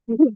Hello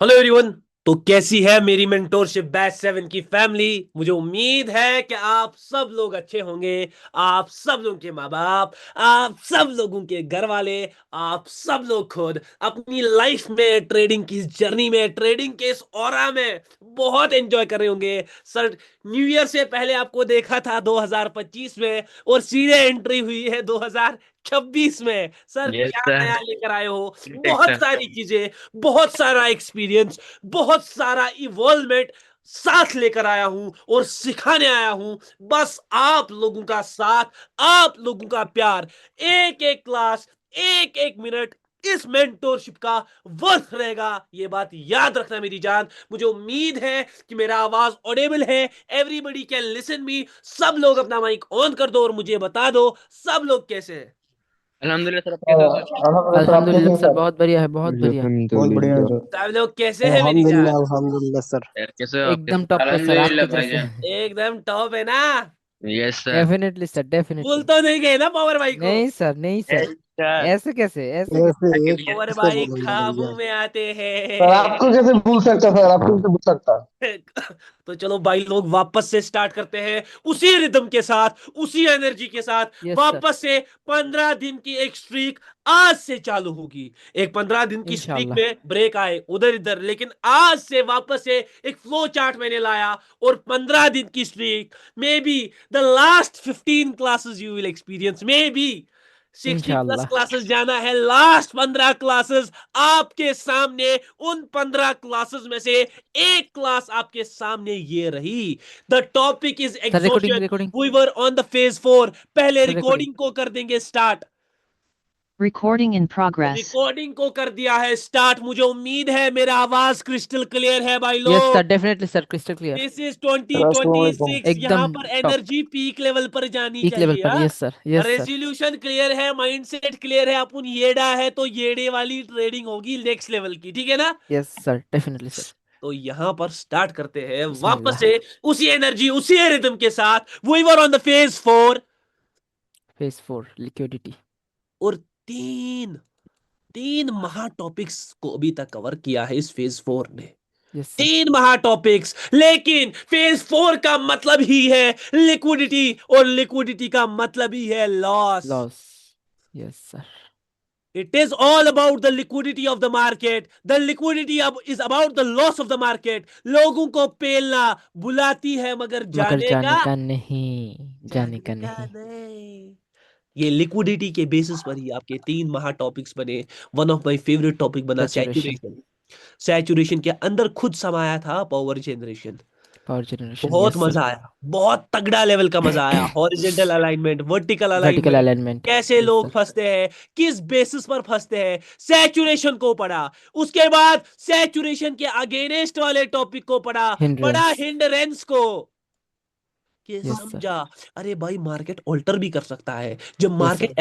everyone. तो कैसी है मेरी मेंटोरशिप बैच 7 की फैमिली? मुझे उम्मीद है कि आप सब लोग अच्छे होंगे। आप सब लोगों के माँ बाप, आप सब लोगों के घर वाले, आप सब लोग खुद अपनी लाइफ में ट्रेडिंग की जर्नी में, ट्रेडिंग के इस ऑरा में बहुत एंजॉय कर रहे होंगे। सर, न्यू ईयर से पहले आपको देखा था 2025 में, और सीधे एंट्री हुई है 2026 में। सर, यस क्या सर। नया लेकर आए हो? बहुत एकदम। सारी चीजें, बहुत सारा एक्सपीरियंस, बहुत सारा इवॉल्वमेंट साथ लेकर आया हूं और सिखाने आया हूं। बस आप लोगों का साथ, आप लोगों का प्यार, एक एक क्लास, एक एक मिनट इस मेंटोरशिप का वर्थ रहेगा। ये बात याद रखना मेरी जान। मुझे उम्मीद है कि मेरा आवाज ऑडिबल है। Everybody can listen me. सब लोग अपना माइक ऑन कर दो और मुझे बता दो सब लोग कैसे हैं। अल्हम्दुलिल्लाह सर, आप कैसे हो सर? अल्हम्दुलिल्लाह सर, आप कैसे अल्हम्दुलिल्लाह हैं सर, सर? बहुत बढ़िया है, बहुत बढ़िया। बहुत बढ़िया है अल्हम्दुलिल्लाह। सर। सब लोग कैसे हैं मेरी अल्हम्दुलिल्लाह जान? अल्हम्दुलिल्लाह सर। यार कैसे हो आप? एकदम कैसे? टॉप पे सर, आपके अल्हम्दुलिल्लाह जैसे। भाईजान। एकदम टॉप है ना? Yes sir. डेफिनेटली सर, भूल डेफिनेटली। तो नहीं गए ना पावर भाई को? नहीं सर, नहीं सर। Yes sir. ऐसे कैसे, ऐसे कैसे? कैसे आगे एक भैया। पावर कैसे भाई बोलेंगे काबू भैया? में आते सर हैं। आपको कैसे भूल सकता, सर आपको कैसे भूल सकता? तो चलो भाई लोग वापस से स्टार्ट करते हैं, उसी रिदम के साथ, उसी एनर्जी के साथ। Yes sir. वापस से 15 दिन की एक स्ट्रीक आज से चालू होगी। एक 15 दिन की स्ट्रीक इंशाल्लाह। में ब्रेक आए उधर इधर, लेकिन आज से वापस से एक फ्लो चार्ट मैंने लाया। और 15 दिन की streak, may be the last 15 classes you will experience, may be 60+ इंशाल्लाह। क्लासेस जाना है। लास्ट 15 क्लासेस आपके सामने। उन 15 क्लासेस में से एक क्लास आपके सामने ये रही। The topic is sir recording, exhaustion. Recording. We were on the phase 4। पहले सर रिकॉर्डिंग। रिकॉर्डिंग को कर देंगे start. Recording in progress. Recording को कर दिया है स्टार्ट। मुझे उम्मीद है मेरा आवाज क्रिस्टल क्लियर है भाई यस सर, लोग। Definitely sir, crystal clear. This is sir अस्सलाम वालेकुम। 2026। एकदम यहां पर टॉप, एनर्जी पीक लेवल पर जानी पीक लेवल चाहिए। पर। Yes sir, yes sir. Resolution clear है, माइंडसेट क्लियर है। अपन येड़ा है तो येड़े वाली ट्रेडिंग होगी नेक्स्ट लेवल की, ठीक है ना? Yes sir, definitely sir. तो यहां पर स्टार्ट करते हैं वापस बिस्मिल्लाह। से उसी एनर्जी, उसी रिदम के साथ। We were on the phase 4। Phase 4 liquidity. और तीन तीन महा टॉपिक्स को अभी तक कवर किया है इस फेज 4 ने। Yes sir. तीन महा टॉपिक्स, लेकिन फेज 4 का मतलब ही है लिक्विडिटी, और लिक्विडिटी का मतलब ही है loss. Loss. Yes sir. It is all about the liquidity of the market. The liquidity is about the loss of the market. लोगों को पेलना बुलाती है मगर मगर जाने जाने का, का नहीं, जाने जाने का का नहीं। नहीं। ये लिक्विडिटी के बेसिस पर ही आपके तीन महा टॉपिक्स बने। One of my favourite topic बना सैचुरेशन। सैचुरेशन। सैचुरेशन के अंदर खुद समाया था पावर जनरेशन। पावर जनरेशन, बहुत यस सर। मजा आया, बहुत तगड़ा लेवल का मजा आया। Horizontal alignment, vertical vertical alignment, alignment. कैसे यस लोग सर। फंसते हैं, किस बेसिस पर फंसते हैं, सैचुरेशन को पढ़ा। उसके बाद सैचुरेशन के अगेंस्ट वाले टॉपिक को पढ़ा, पढ़ा हिंड्रेंस। हिंडरेंस को। कि यस सर। समझा, अरे भाई मार्केट ऑल्टर भी कर सकता है। जब यस सर। मार्केट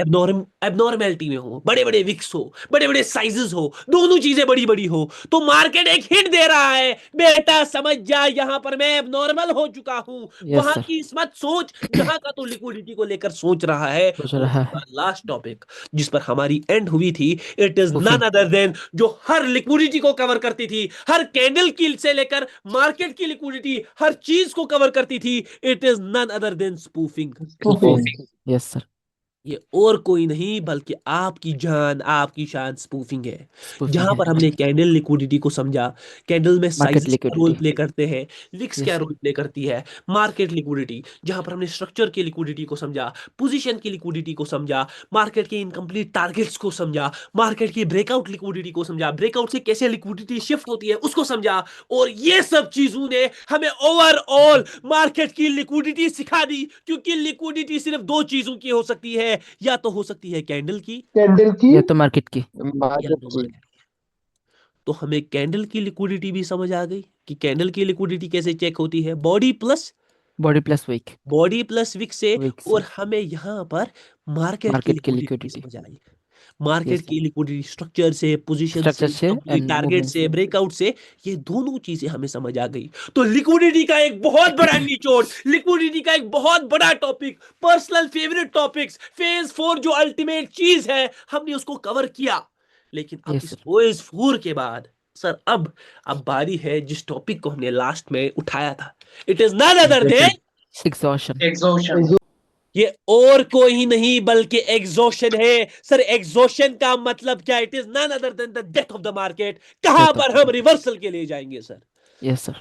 एबनॉर्मेलिटी में हो, बड़े बड़े विक्स हो, बड़े बड़े साइजेस हो, दोनों चीजें बड़ी बड़ी हो, तो मार्केट एक हिंट दे रहा है, बेटा समझ जा, यहां पर मैं एबनॉर्मल हो चुका हूं। यस वहां सर। की मत सोच जहां का तो लिक्विडिटी को लेकर सोच रहा है। सोच और रहा है। लास्ट टॉपिक जिस पर हमारी एंड हुई थी, it is spoofing. None other than, जो हर लिक्विडिटी को कवर करती थी, हर कैंडल की से लेकर मार्केट की लिक्विडिटी, हर चीज को कवर करती थी। It is none other than spoofing. Spoofing. Yes sir. ये और कोई नहीं बल्कि आपकी जान, आपकी शान स्पूफिंग है। स्पूफिंग जहां है। पर हमने कैंडल लिक्विडिटी को समझा, कैंडल में मार्केट साइजेस क्या रोल लिक्विडिटी। प्ले करते हैं, विक्स यस क्या सर। रोल प्ले करती है, मार्केट लिक्विडिटी जहां पर हमने स्ट्रक्चर की लिक्विडिटी को समझा, पोजीशन की लिक्विडिटी को समझा, मार्केट के इनकम्प्लीट टारगेट्स को समझा, मार्केट की ब्रेकआउट लिक्विडिटी को समझा, ब्रेकआउट से कैसे लिक्विडिटी शिफ्ट होती है उसको समझा। और ये सब चीजों ने हमें ओवरऑल मार्केट की लिक्विडिटी सिखा दी, क्योंकि लिक्विडिटी सिर्फ दो चीजों की हो सकती है, या तो हो सकती है कैंडल की, कैंडल की, या तो मार्केट की। या मार्केट तो की। मार्केट की। तो हमें कैंडल की लिक्विडिटी भी समझ आ गई कि कैंडल की लिक्विडिटी कैसे चेक होती है, body plus weak. Body plus wick से। वीक से। और हमें यहां पर मार्केट की मार्केट की लिक्विडिटी भी लिक्विडिटी। समझ आई। मार्केट Yes, की लिक्विडिटी स्ट्रक्चर से, पोजीशन से, Structure से कंप्लीट and टारगेट movement से, से. ब्रेकआउट से, ये दोनों चीजें हमें समझ आ गई। तो लिक्विडिटी का एक बहुत बड़ा निचोड़, लिक्विडिटी का एक बहुत बड़ा topic, personal favourite topics, phase 4 जो अल्टीमेट चीज है, हमने उसको कवर किया। लेकिन अब Yes, इस sir. ओएस 4 के बाद सर अब बारी है जिस टॉपिक को हमने लास्ट में उठाया था। It is none other than Exhaustion. ये और कोई नहीं बल्कि एग्जॉशन है। सर एग्जॉशन का मतलब क्या? It is none other than the death of the market. कहां Death of पर the हम market. रिवर्सल के लिए जाएंगे sir? Yes, sir.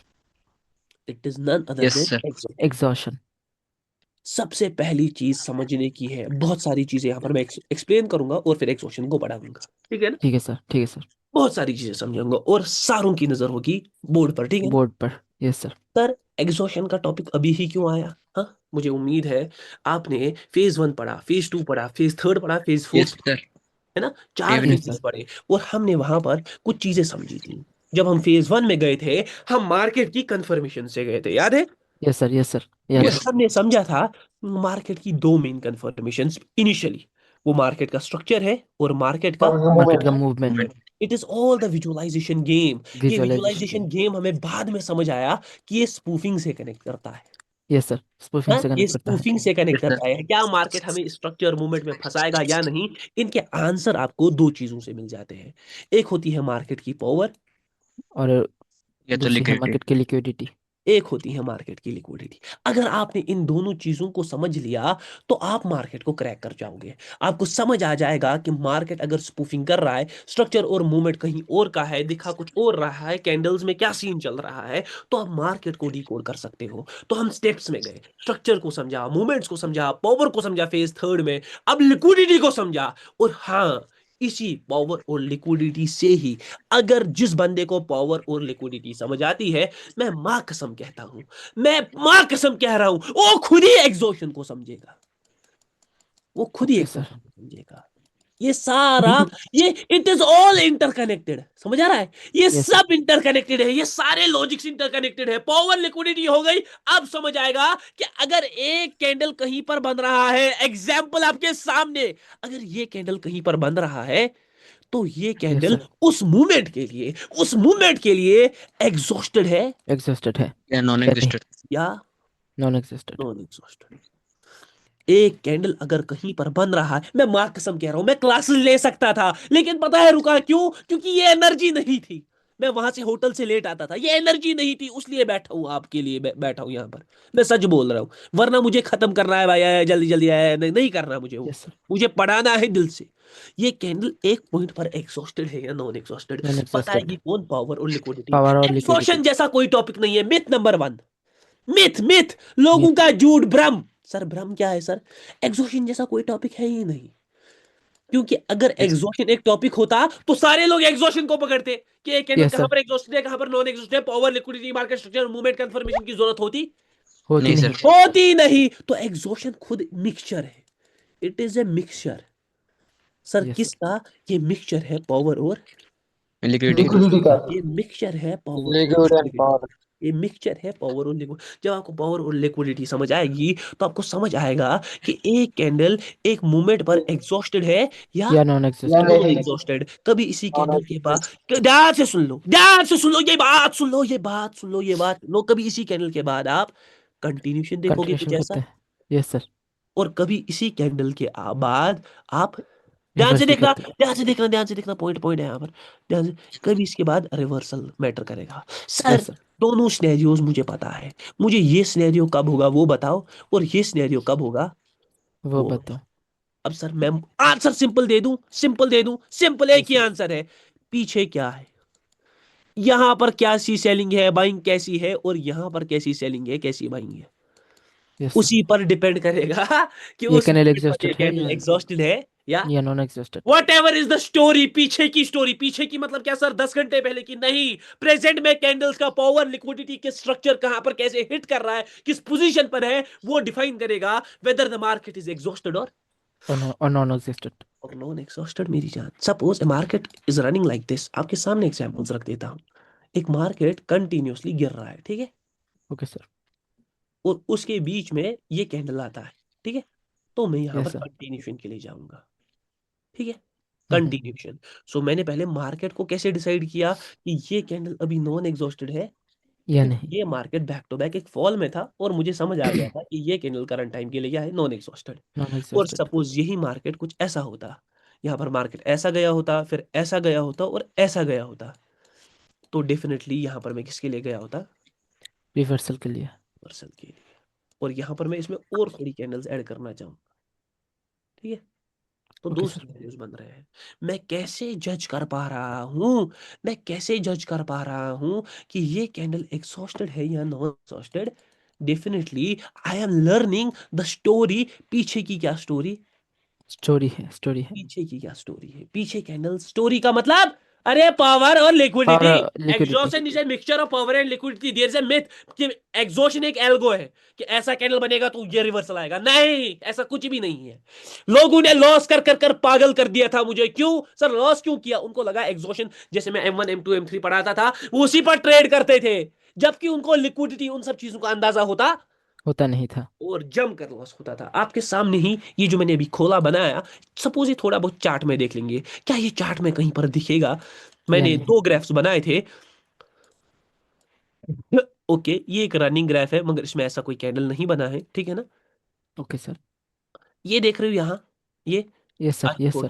It is none other Yes, than sir. Exhaustion. Exhaustion. सबसे पहली चीज समझने की है, बहुत सारी चीजें यहां पर मैं एक्सप्लेन करूंगा और फिर एग्जॉशन को बढ़ाऊंगा, ठीक है ना? ठीक है सर, ठीक है सर. बहुत सारी चीजें समझाऊंगा और सारों की नजर होगी बोर्ड पर, ठीक है ना? बोर्ड पर. Yes sir. सर एग्जॉशन का टॉपिक अभी ही क्यों आया? हाँ, मुझे उम्मीद है आपने फेज 1 पढ़ा, फेज 2 पढ़ा, फेज 3 पढ़ा, फेज 4 Yes, sir. है ना? 4 Every- Yes, फेजेस sir. पढ़े और हमने वहां पर कुछ चीजें समझी थी। जब हम फेज 1 में गए थे, हम मार्केट की कंफर्मेशन से गए थे, याद है? Yes sir. Yes sir. और यस. हमने समझा था मार्केट की दो मेन कंफर्मेशंस इनिशियली, वो मार्केट का स्ट्रक्चर है और मार्केट का मार्केट का movement. It is all the visualisation game. ये विजुअलाइजेशन. विजुअलाइजेशन गेम हमें बाद में समझ आया कि ये स्पूफिंग से कनेक्ट करता है। Yes sir. स्पूफिंग हाँ, से ये कनेक्ट करता है. स्पूफिंग से कनेक्ट Yes, sir. करता है। क्या मार्केट हमें स्ट्रक्चर मूवमेंट में फंसाएगा या नहीं? इनके आंसर आपको दो चीजों से मिल जाते हैं। एक होती है मार्केट की पावर, और Yeah, तो दूसरी है liquidity. मार्केट की लिक्विडिटी. एक होती है मार्केट की लिक्विडिटी। अगर आपने इन दोनों चीजों को समझ लिया तो आप मार्केट को क्रैक कर जाओगे। आपको समझ आ जाएगा कि मार्केट अगर स्पूफिंग कर रहा है, स्ट्रक्चर और मूवमेंट कहीं और का है, दिखा कुछ और रहा है, कैंडल्स में क्या सीन चल रहा है, तो आप मार्केट को डिकोड कर सकते हो। तो हम स्टेप्स में गए, स्ट्रक्चर को समझा, मूवमेंट्स को समझा, पावर को समझा फेज 3 में, अब लिक्विडिटी को समझा। और हाँ, इसी पावर और लिक्विडिटी से ही, अगर जिस बंदे को पावर और लिक्विडिटी समझ आती है, मैं मां कसम कहता हूं, मैं मां कसम कह रहा हूं, वो खुद ही एग्जॉशन को समझेगा। वो खुद ही ओके सर. एग्जॉशन को समझेगा। ये सारा, ये इट इज ऑल इंटरकनेक्टेड। समझ आ रहा है? ये Yes, sir. सब इंटरकनेक्टेड है, ये सारे लॉजिक्स इंटरकनेक्टेड है। पावर लिक्विडिटी हो गई। अब समझ आएगा कि अगर एक कैंडल कहीं पर बन रहा है, एग्जाम्पल आपके सामने, अगर ये कैंडल कहीं पर बन रहा है तो ये कैंडल sir. उस मूवमेंट के लिए एग्जॉस्टेड है एग्जॉस्टेड है Yeah, non-existent. या नॉन एग्जॉस्टेड. Non exhausted. एक कैंडल अगर कहीं पर बन रहा है, मैं मां कसम कह रहा हूं, मैं क्लासेस ले सकता था, लेकिन पता है रुका क्यों? क्योंकि ये एनर्जी नहीं थी। मैं वहां से होटल से लेट आता था, ये एनर्जी नहीं थी, उसलिए बैठा हूं आपके लिए, बैठा हूं यहां पर। मैं सच बोल रहा हूं, वरना मुझे खत्म करना है भाई, जल्दी जल्दी आया, नहीं करना मुझे वो, यस सर. मुझे पढ़ाना है दिल से। ये कैंडल एक पॉइंट पर एग्जॉस्टेड है या नॉन एग्जॉस्टेड, नॉन बताएगी एग्जॉस्टेड. कौन? पावर और लिक्विडिटी। पावर और एग्जॉशन लिक्विडिटी. जैसा कोई टॉपिक नहीं है। मिथ नंबर 1, मिथ मिथ, लोगों का झूठ, भ्रम। सर भ्रम क्या है सर? एग्जॉशन जैसा कोई टॉपिक है ही नहीं। क्योंकि अगर Yes. एग्जॉशन एक टॉपिक होता तो सारे लोग एग्जॉशन को पकड़ते कि एक कैंडल Yes, कहां sir. पर एग्जॉस्टेड है, कहां पर नॉन एग्जॉस्टेड है, power, liquidity, market structure, movement confirmation की जरूरत होती होती नहीं, नहीं. sir. होती नहीं। तो एग्जॉशन खुद मिक्सचर है, it is a mixture. Sir Yes, sir. किसका? ये मिक्सचर है पावर और Liquidity. लिक्विडिटी का, ये मिक्सचर है पावर, लिक्विड एंड पावर। ये मिक्सचर है पावर और लिक्विड। जब आपको पावर और लिक्विडिटी समझ आएगी तो आपको समझ आएगा कि एक कैंडल एक मूवमेंट पर एग्जॉस्टेड है या या नॉन या एग्जॉस्टेड. नॉन नहीं, एग्जॉस्टेड। कभी इसी नॉन कैंडल के बाद, ध्यान से सुन लो, ध्यान से सुन लो, ये बात सुन लो, ये बात सुन लो, ये बात लो। कभी इसी कैंडल के बाद आप कंटिन्यूशन देखोगे कुछ कंटिन्यूशन करते ऐसा, हैं. Yes sir. और कभी इसी कैंडल के बाद आप, ध्यान से रिवर्स भी देखना, करते हैं. ध्यान से देखना, ध्यान से देखना, पॉइंट पॉइंट है यहाँ पर, ध्यान से। कभी इसके बाद रिवर्सल मैटर करेगा। Sir yes sir. दोनों सिनेरियोज मुझे पता है, मुझे ये सिनेरियो कब होगा वो बताओ, और ये सिनेरियो कब होगा वो वो। बताओ. अब सर मैं आंसर सिंपल दे दूं, सिंपल दे दूं, सिंपल एक Yes, ही sir. आंसर है। पीछे क्या है, यहां पर कैसी सेलिंग है, बाइंग कैसी है, और यहां पर कैसी सेलिंग है, कैसी बाइंग है, Yes, sir. उसी पर डिपेंड करेगा कि ये उस कैंडल moment पर ये एग्जॉस्टेड है कैंडल या एग्जॉस्टेड है या non exhausted. What ever is the story. पीछे की स्टोरी, पीछे की मतलब क्या सर? 10 घंटे पहले की नहीं, प्रेजेंट में कैंडल्स का पावर, लिक्विडिटी के स्ट्रक्चर कहां पर कैसे हिट कर रहा है, किस पोजीशन पर है, वो डिफाइन करेगा whether the market is exhausted और नॉन एग्जॉस्टेड. और नॉन एग्जॉस्टेड। मेरी जान, suppose A market is running like this, आपके सामने एग्जांपल्स रख देता हूं। एक मार्केट कंटिन्यूअसली गिर रहा है, ठीक है, ओके सर. और उसके बीच में ये कैंडल आता है, ठीक है, तो मैं यहां यस पर सर. कंटिन्यूएशन के लिए जाऊंगा, ठीक है। कंटिन्यूशन। सो मैंने पहले मार्केट को कैसे डिसाइड किया कि ये कैंडल अभी नॉन एग्जॉस्टेड है, या क्योंकि नहीं। ये मार्केट बैक टू बैक एक फॉल में था और मुझे समझ आ गया था कि ये कैंडल करंट टाइम के लिए क्या है, नॉन एग्जॉस्टेड। नॉन और एग्जॉस्टेड। सपोज यही मार्केट कुछ ऐसा होता, यहाँ पर मार्केट ऐसा गया होता, फिर ऐसा गया होता और ऐसा गया होता, तो डेफिनेटली यहाँ पर मैं किसके लिए गया होता, रिवर्सल के लिए। रिवर्सल के लिए। और यहाँ पर मैं इसमें और थोड़ी कैंडल्स ऐड करना चाहूँ, ठीक है। तो ओके दूसरे सर। वैल्यूज बन रहे हैं। मैं कैसे जज कर पा रहा हूँ, मैं कैसे जज कर पा रहा हूँ कि ये कैंडल एग्जॉस्टेड है या non exhausted? Definitely I am learning the story. पीछे की क्या स्टोरी, स्टोरी है, स्टोरी है। पीछे की क्या स्टोरी है, पीछे कैंडल स्टोरी का मतलब, अरे पावर और लिक्विडिटी। और liquidity. Exhaustion is a mixture of power and liquidity. There is a myth कि एग्जॉशन एक एल्गो है कि ऐसा कैंडल बनेगा तो ये रिवर्सल आएगा। नहीं, ऐसा कुछ भी नहीं है। लोगों ने लॉस कर कर कर पागल कर दिया था मुझे। क्यों सर लॉस क्यों किया? उनको लगा एग्जॉशन, जैसे मैं M1 M2 M3 पढ़ाता था, वो उसी पर ट्रेड करते थे, जबकि उनको लिक्विडिटी उन सब चीजों का अंदाजा होता नहीं था। और जम कर लॉस होता था। आपके सामने ही ये जो मैंने अभी खोला बनाया, सपोज ये थोड़ा बहुत चार्ट में देख लेंगे, क्या ये चार्ट में कहीं पर दिखेगा? या मैंने नहीं। दो ग्राफ्स बनाए थे। ओके, ये एक रनिंग ग्राफ है मगर इसमें ऐसा कोई कैंडल नहीं बना है, ठीक है ना। Okay sir. ये देख रहे हो यहाँ, ये यस सर, आज यस छोड़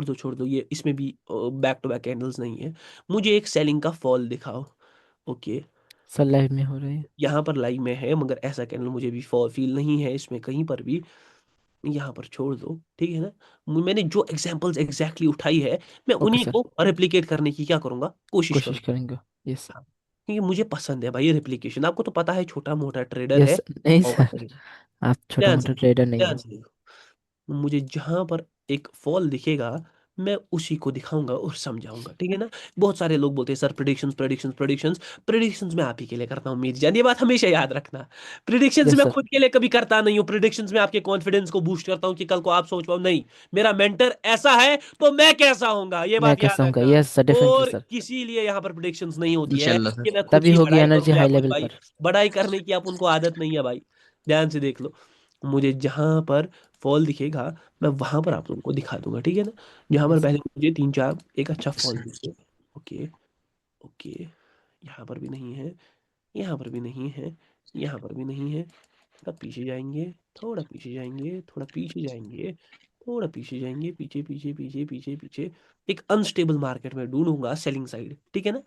सर। छोड़ दो, ये इसमें भी बैक टू बैक कैंडल्स नहीं है। मुझे एक सेलिंग का फॉल दिखाओ। ओके, सर लाइव में हो रही है। यहाँ पर लाइव में है मगर ऐसा कैंडल मुझे भी फील नहीं है इसमें कहीं पर भी। यहाँ पर छोड़ दो, ठीक है ना। मैंने जो एग्जांपल्स एग्जैक्टली उठाई है, मैं ओके उन्हीं सर। को रेप्लिकेट करने की क्या करूंगा, कोशिश कोशिश करूंगा। करेंगे। यस। हाँ, क्योंकि मुझे पसंद है भाई ये रेप्लिकेशन। आपको तो पता है छोटा मोटा ट्रेडर है। यस। नहीं और सर, आप छोटा ध्यान से मोटा ट्रेडर नहीं ध्यान हो। से देखो, मुझे जहां पर एक फॉल दिखेगा मैं उसी को दिखाऊंगा और समझाऊंगा, ठीक है ना। बहुत सारे लोग बोलते हैं sir predictions predictions predictions. Predictions मैं आप ही के लिए करता हूँ मेरी जान, ये बात हमेशा याद रखना। प्रेडिक्शंस यस मैं सर। खुद के लिए कभी करता नहीं हूँ। प्रेडिक्शंस में आपके कॉन्फिडेंस को बूस्ट करता हूँ कि कल को आप सोच पाओ नहीं मेरा मेंटर ऐसा है तो मैं कैसा होऊंगा, ये मैं बात याद कैसा हूँ? रखना। यस सर, डेफिनेटली और सर। किसी लिए यहाँ पर प्रेडिक्शंस नहीं होती है इंशाल्लाह कि सर। मैं खुद तभी की होगी बड़ाई एनर्जी करूँ या हाई कुछ लेवल भाई। पर। बड़ाई करने की आप उनको आदत नहीं है भाई। ध्यान से देख लो, मुझे जहां पर फॉल दिखेगा मैं वहां पर आप लोगों को दिखा दूंगा, ठीक है ना। जहां पर यस पहले सर। मुझे तीन चार एक अच्छा फॉल दिखे। ओके, ओके, यहाँ पर भी नहीं है, यहाँ पर भी नहीं है, यहाँ पर भी नहीं है। थोड़ा पीछे जाएंगे, थोड़ा पीछे जाएंगे, थोड़ा पीछे जाएंगे, थोड़ा पीछे जाएंगे, पीछे पीछे पीछे पीछे पीछे। एक अनस्टेबल मार्केट में ढूंढूंगा सेलिंग साइड, ठीक है ना।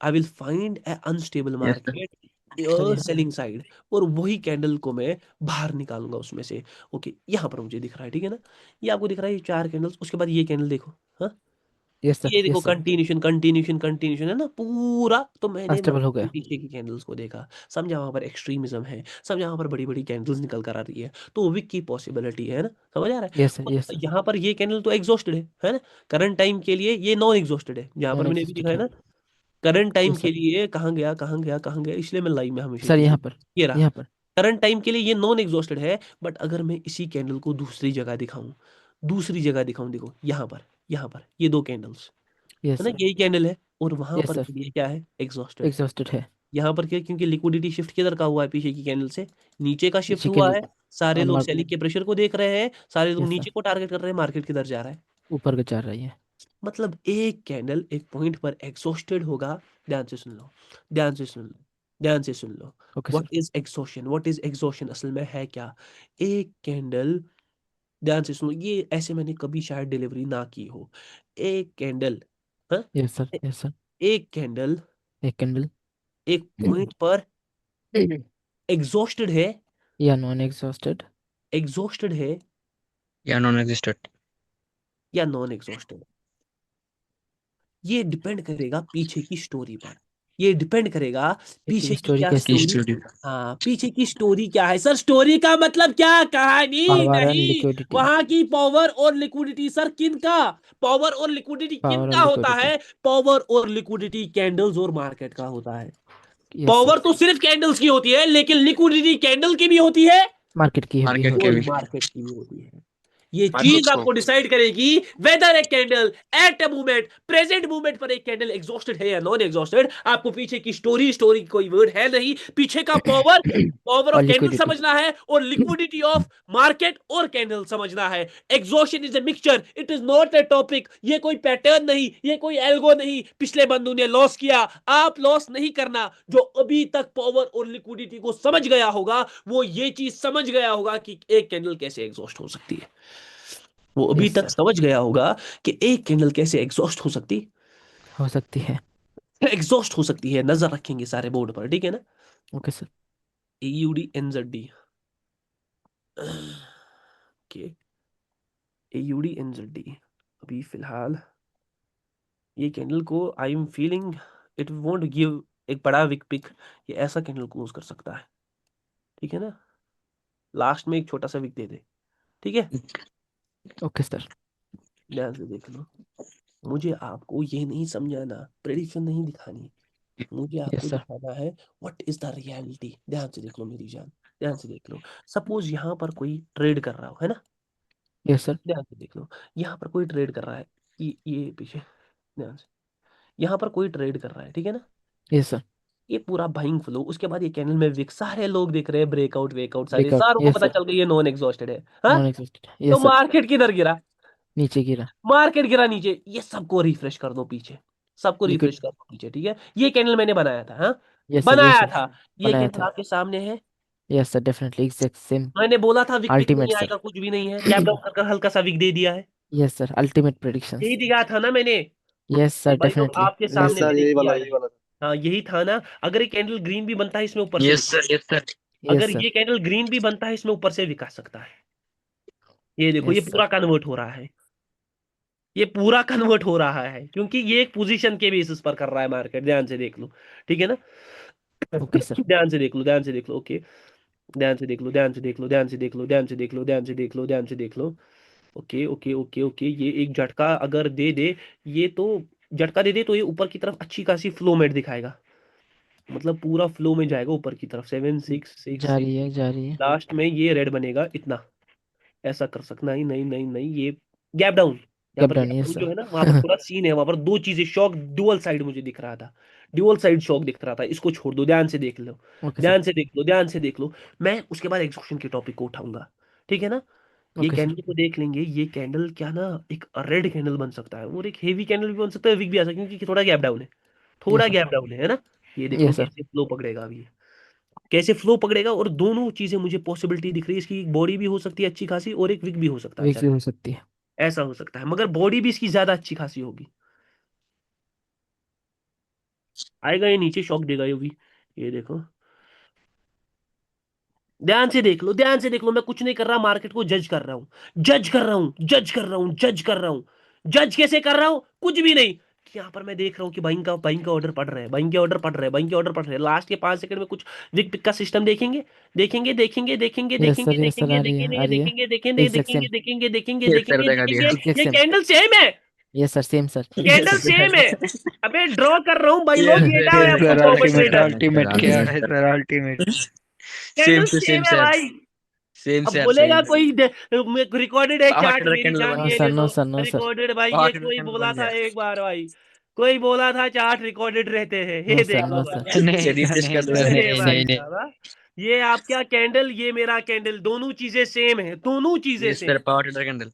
I will find A unstable yes sir. Market sir यहाँ। सेलिंग साइड, और वही कैंडल को मैं बाहर निकालूंगा उसमें से। ओके, यहाँ पर मुझे दिख रहा है, ठीक है ना। ये आपको दिख रहा है ये चार कैंडल्स, उसके बाद ये कैंडल देखो। हाँ, यस सर, ये देखो yes sir. Continuation continuation continuation है ना पूरा। तो मैंने अनस्टेबल हो मार्केट के गया। पीछे की कैंडल्स को देखा, समझा वहां पर एक्सट्रीमिज्म है, समझा वहां पर बड़ी बड़ी कैंडल्स निकल कर आ रही है, तो विक की पॉसिबिलिटी है ना, समझ आ रहा है। यस सर, और यस सर। यहाँ पर ये कैंडल तो एग्जॉस्टेड है ना। करंट टाइम के लिए ये नॉन एग्जॉस्टेड है, जहां पर नॉन मैंने अभी एग्जिस्टेड दिखाया है। ना। करंट टाइम यस के सर। लिए कहाँ गया कहाँ गया कहाँ गया, इसलिए मैं लाइव में हमेशा सर चीजें। यहाँ पर। ये रहा, यहाँ पर। करंट टाइम के लिए ये नॉन एग्जॉस्टेड है। बट अगर मैं इसी कैंडल को दूसरी जगह दिखाऊं, दूसरी जगह दिखाऊं, देखो यहाँ पर ये दो कैंडल्स यस है ना, सर। यही कैंडल है। और वहां यस पर सर। ये क्या है, एग्जॉस्टेड। एग्जॉस्टेड है। यहाँ पर क्या, क्योंकि लिक्विडिटी शिफ्ट किधर का हुआ है, पीछे की कैंडल से नीचे का शिफ्ट पीछे के हुआ लिए। है। सारे और लोग मार्क। सेलिंग के प्रेशर को देख रहे हैं, सारे लोग यस सर। नीचे को टारगेट कर रहे हैं, मार्केट किधर जा रहा है। ऊपर को जा रही है। मतलब एक कैंडल एक पॉइंट पर एग्जॉस्टेड होगा। ध्यान से सुन लो, ध्यान से सुन लो, ध्यान से सुन लो। Okay what sir. Is exhaustion, what is exhaustion असल में है क्या? एक कैंडल, ध्यान से सुनो, ये ऐसे मैंने कभी शायद डिलीवरी ना की हो। एक कैंडल, हाँ, यस सर, ए- यस सर। एक कैंडल एक कैंडल। एक पॉइंट पर एग्जॉस्टेड है, या नॉन एग्जॉस्टेड। एग्जॉस्टेड है या नॉन एग्जिस्टेंट। या नॉन एग्जॉस्टेड, ये डिपेंड करेगा पीछे की स्टोरी पर। ये डिपेंड करेगा पीछे पीछे की की स्टोरी क्या कैसी की है? स्टोरी। स्टोरी। हाँ, पीछे की स्टोरी क्या है सर? स्टोरी का मतलब क्या, कहानी पावर एंड नहीं। लिक्विडिटी। वहां की पावर और लिक्विडिटी सर, किनका पावर और लिक्विडिटी पावर और किनका होता लिक्विडिटी। है? पावर और लिक्विडिटी कैंडल्स और मार्केट का होता है। Yes power sir. तो सिर्फ कैंडल्स की होती है, लेकिन लिक्विडिटी कैंडल की भी होती है मार्केट की भी मार्केट के होती और भी। है। मार्केट की भी होती है। ये चीज आपको डिसाइड करेगी whether a candle at a movement, present movement पर एक कैंडल एग्जॉस्टेड है या नॉन एग्जॉस्टेड। आपको पीछे की स्टोरी कोई वर्ड है नहीं, पीछे का पावर ऑफ और कैंडल liquidity. समझना है और लिक्विडिटी ऑफ मार्केट और कैंडल समझना है। Exhaustion is a mixture, it is not a topic. ये कोई पैटर्न नहीं, ये कोई एल्गो नहीं। पिछले बंदू ने लॉस किया, आप लॉस नहीं करना। जो अभी तक पावर और लिक्विडिटी को समझ गया होगा वो ये चीज समझ गया होगा कि एक कैंडल कैसे एग्जॉस्ट हो सकती है। वो अभी Yes, तक sir. समझ गया होगा कि एक कैंडल कैसे एग्जॉस्ट हो सकती हो सकती है. एग्जॉस्ट हो सकती है। नजर रखेंगे सारे बोर्ड पर, ठीक है ना। Okay, sir. AUDNZD, के AUDNZD अभी फिलहाल ये कैंडल को I am feeling it won't give एक बड़ा विक पिक। ये ऐसा कैंडल क्लोज कर सकता है, ठीक है ना। लास्ट में एक छोटा सा विक दे दे, ठीक है। Okay, sir. ध्यान से देख लो। मुझे आपको ये नहीं समझाना, प्रेडिक्शन नहीं दिखानी, मुझे Yes, आपको sir. दिखाना है व्हाट इज द रियलिटी। ध्यान से देख लो मेरी जान, ध्यान से देख लो। सपोज यहाँ पर कोई ट्रेड कर रहा हो, है ना। Yes, sir. ध्यान से देख लो, यहाँ पर कोई ट्रेड कर रहा है। ये पीछे ध्यान से, यहाँ पर कोई ट्रेड कर रहा है, ठीक है ना। Yes, sir. ये पूरा बाइंग फ्लो, उसके बाद ये कैंडल में विक, सारे लोग देख रहे हैं ब्रेकआउट वेकआउट, सारे Breakout. सारों को Yes, पता sir. चल गया ये नॉन एग्जॉस्टेड है। हाँ, Non-exhausted. तो Yes, sir. मार्केट किधर गिरा, नीचे गिरा. मार्केट गिरा नीचे। ये सबको रिफ्रेश कर दो पीछे, सबको Liquid. रिफ्रेश कर दो पीछे, ठीक है। ये कैंडल मैंने बनाया था, हाँ Yes, sir. Yes, बनाया sir. था। ये बनाया कैंडल था. आपके सामने है। Yes, sir. Definitely. Exact same. मैंने बोला था विक पिक Ultimate, नहीं sir. आएगा, कुछ भी नहीं है। गैप डाउन कर हल्का सा विक दे दिया है। Yes, sir. Ultimate predictions. यही दिया था ना मैंने। Yes, sir. भाई लोग Definitely. आपके यस सामने सर, मैंने यही किया वाला है। यही वाला हाँ यही था ना। अगर ये कैंडल ग्रीन भी बनता है इसमें ऊपर से, Yes, sir. Yes, sir. Yes, अगर sir. ये कैंडल ग्रीन भी बनता है इसमें ऊपर से विका सकता है। ये देखो ये Yes, पूरा sir. कन्वर्ट हो रहा है, ये पूरा कन्वर्ट हो रहा है क्योंकि ये एक पोजीशन के बेसिस पर कर रहा है मार्केट। ध्यान से देख लो, ठीक है ना। Okay, sir. ध्यान से देख लो, ध्यान से देख लो, ओके। ध्यान से देख लो, ध्यान से देख लो, ध्यान से देख लो, ध्यान से देख लो, ध्यान से देख लो, ध्यान से देख लो। ओके ओके ओके ओके, ये एक झटका अगर दे दे, ये तो झटका दे दे तो ये ऊपर की तरफ अच्छी खासी फ्लो मेट दिखाएगा, मतलब पूरा फ्लो में जाएगा ऊपर की तरफ। 7 6 6 जा 6 रही है, जा रही है. लास्ट में ये रेड बनेगा इतना। ऐसा कर सकना ही नहीं, नहीं नहीं, ये गैप डाउन। यहाँ Gap पर down. Gap Yes, down sir. जो है ना, वहां पर थोड़ा सीन है, वहां पर दो चीजें शॉक डुअल साइड मुझे दिख रहा था, डुअल साइड शॉक दिख रहा था। इसको छोड़ दो, ध्यान से देख लो, Okay, sir. ध्यान से देख लो, ध्यान से देख लो। मैं उसके बाद एग्जीक्यूशन के टॉपिक को उठाऊंगा, ठीक है ना। ये Okay, sir. कैंडल को देख लेंगे। ये कैंडल क्या ना, एक रेड कैंडल बन सकता है और एक हेवी कैंडल भी बन सकता है, वीक भी आ सकता है क्योंकि थोड़ा गैप डाउन है, थोड़ा Yes, sir. गैप डाउन है ना। ये देखो Yes, sir. कैसे फ्लो पकड़ेगा अभी, कैसे फ्लो पकड़ेगा। और दोनों चीजें मुझे पॉसिबिलिटी दिख रही है, इसकी बॉडी भी हो सकती है अच्छी खासी और एक विक भी हो सकता है Weeks भी अच्छा। हो सकती है. ऐसा हो सकता है, मगर बॉडी भी इसकी ज्यादा अच्छी खासी होगी। आएगा ये नीचे, शॉक देगा ये भी। ये देखो, ध्यान से देख लो, ध्यान से देख लो। मैं कुछ नहीं कर रहा, मार्केट को जज कर रहा हूँ, जज कर रहा हूँ, जज कर रहा हूँ, जज कर रहा हूँ। जज कैसे कर रहा हूँ, कुछ भी नहीं। यहाँ पर मैं देख रहा हूँ कि बाइंग का ऑर्डर पड़ रहा है, बाइंग के ऑर्डर पड़ रहे हैं, बाइंग के ऑर्डर पड़ रहे हैं। लास्ट के 5 सेकंड में कुछ विक पिक का सिस्टम देखेंगे, देखेंगे देखेंगे देखेंगे Yes, sir. देखेंगे Yes, sir. देखेंगे आ रही है, आ देखेंगे रही है. देखेंगे देखेंगे Exact देखेंगे same. देखेंगे देखेंगे Yes, sir. देखेंगे देखा दिया. देखेंगे। Exact ये same. कैंडल सेम है, Yes, sir. Same, sir. Candle same है। अबे ड्रॉ कर रहा हूँ भाई लोग, Yes, ये sir. क्या है Yes, आपको sir. Proper Ultimate, trader. ultimate क्या है sir? Ultimate. Candle Same to same same, है sir. भाई। Same, अब sir. बोलेगा Same. कोई रिकॉर्डेड है Power चार्ट, to the मेरी candle जान बन No, ये गया. sir. देखो No, sir. No, sir. Recorded भाई। Power ये to the कोई candle बोला बन था गया. एक बार भाई, कोई बोला था चार्ट रिकॉर्डेड रहते हैं। No, ये sir. देख लो No, sir. भाई। नहीं रिफ्रेश कर दो अरे sir. भाई नहीं नहीं. साहब, हाँ? ये आपका कैंडल, ये मेरा कैंडल, दोनों चीजें सेम है, दोनों चीजें Yes, same. sir. Power to the candle.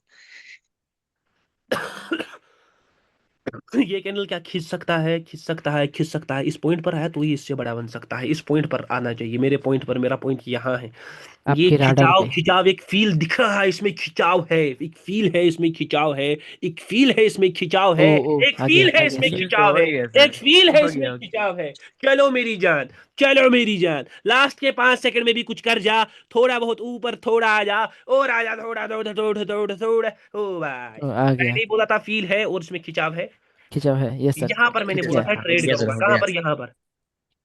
ये कैंडल क्या खींच सकता है, खींच सकता है, खींच सकता है। इस पॉइंट पर है तो ये इससे बड़ा बन सकता है, इस पॉइंट पर आना चाहिए, मेरे पॉइंट पर। मेरा पॉइंट यहाँ है। ये आपके राडार खिंचाव पे. खिंचाव एक फील दिख रहा है, इसमें खिंचाव है, एक फील है इसमें खिंचाव है, एक फील है इसमें खिंचाव है, ओ एक फील है आ गया इसमें सर. ये तो खिंचाव हो है, ही गया sir. एक फील है हो इसमें गया. खिंचाव है। चलो मेरी जान, चलो मेरी जान, लास्ट के 5 सेकंड में भी कुछ कर जा, थोड़ा बहुत ऊपर थोड़ा आ जा, और आ जा, थोड़ा थोड़ा थोड़ा थोड़ा थोड़ा। ओ भाई, आ मैंने गया. नहीं बोला था फील है और इसमें खिंचाव है। खिंचाव है. Yes sir. यहाँ पर मैंने खिंच बोला गया. था हो ट्रेड गया sir. करूंगा, हो कहाँ गया. पर, यहाँ पर।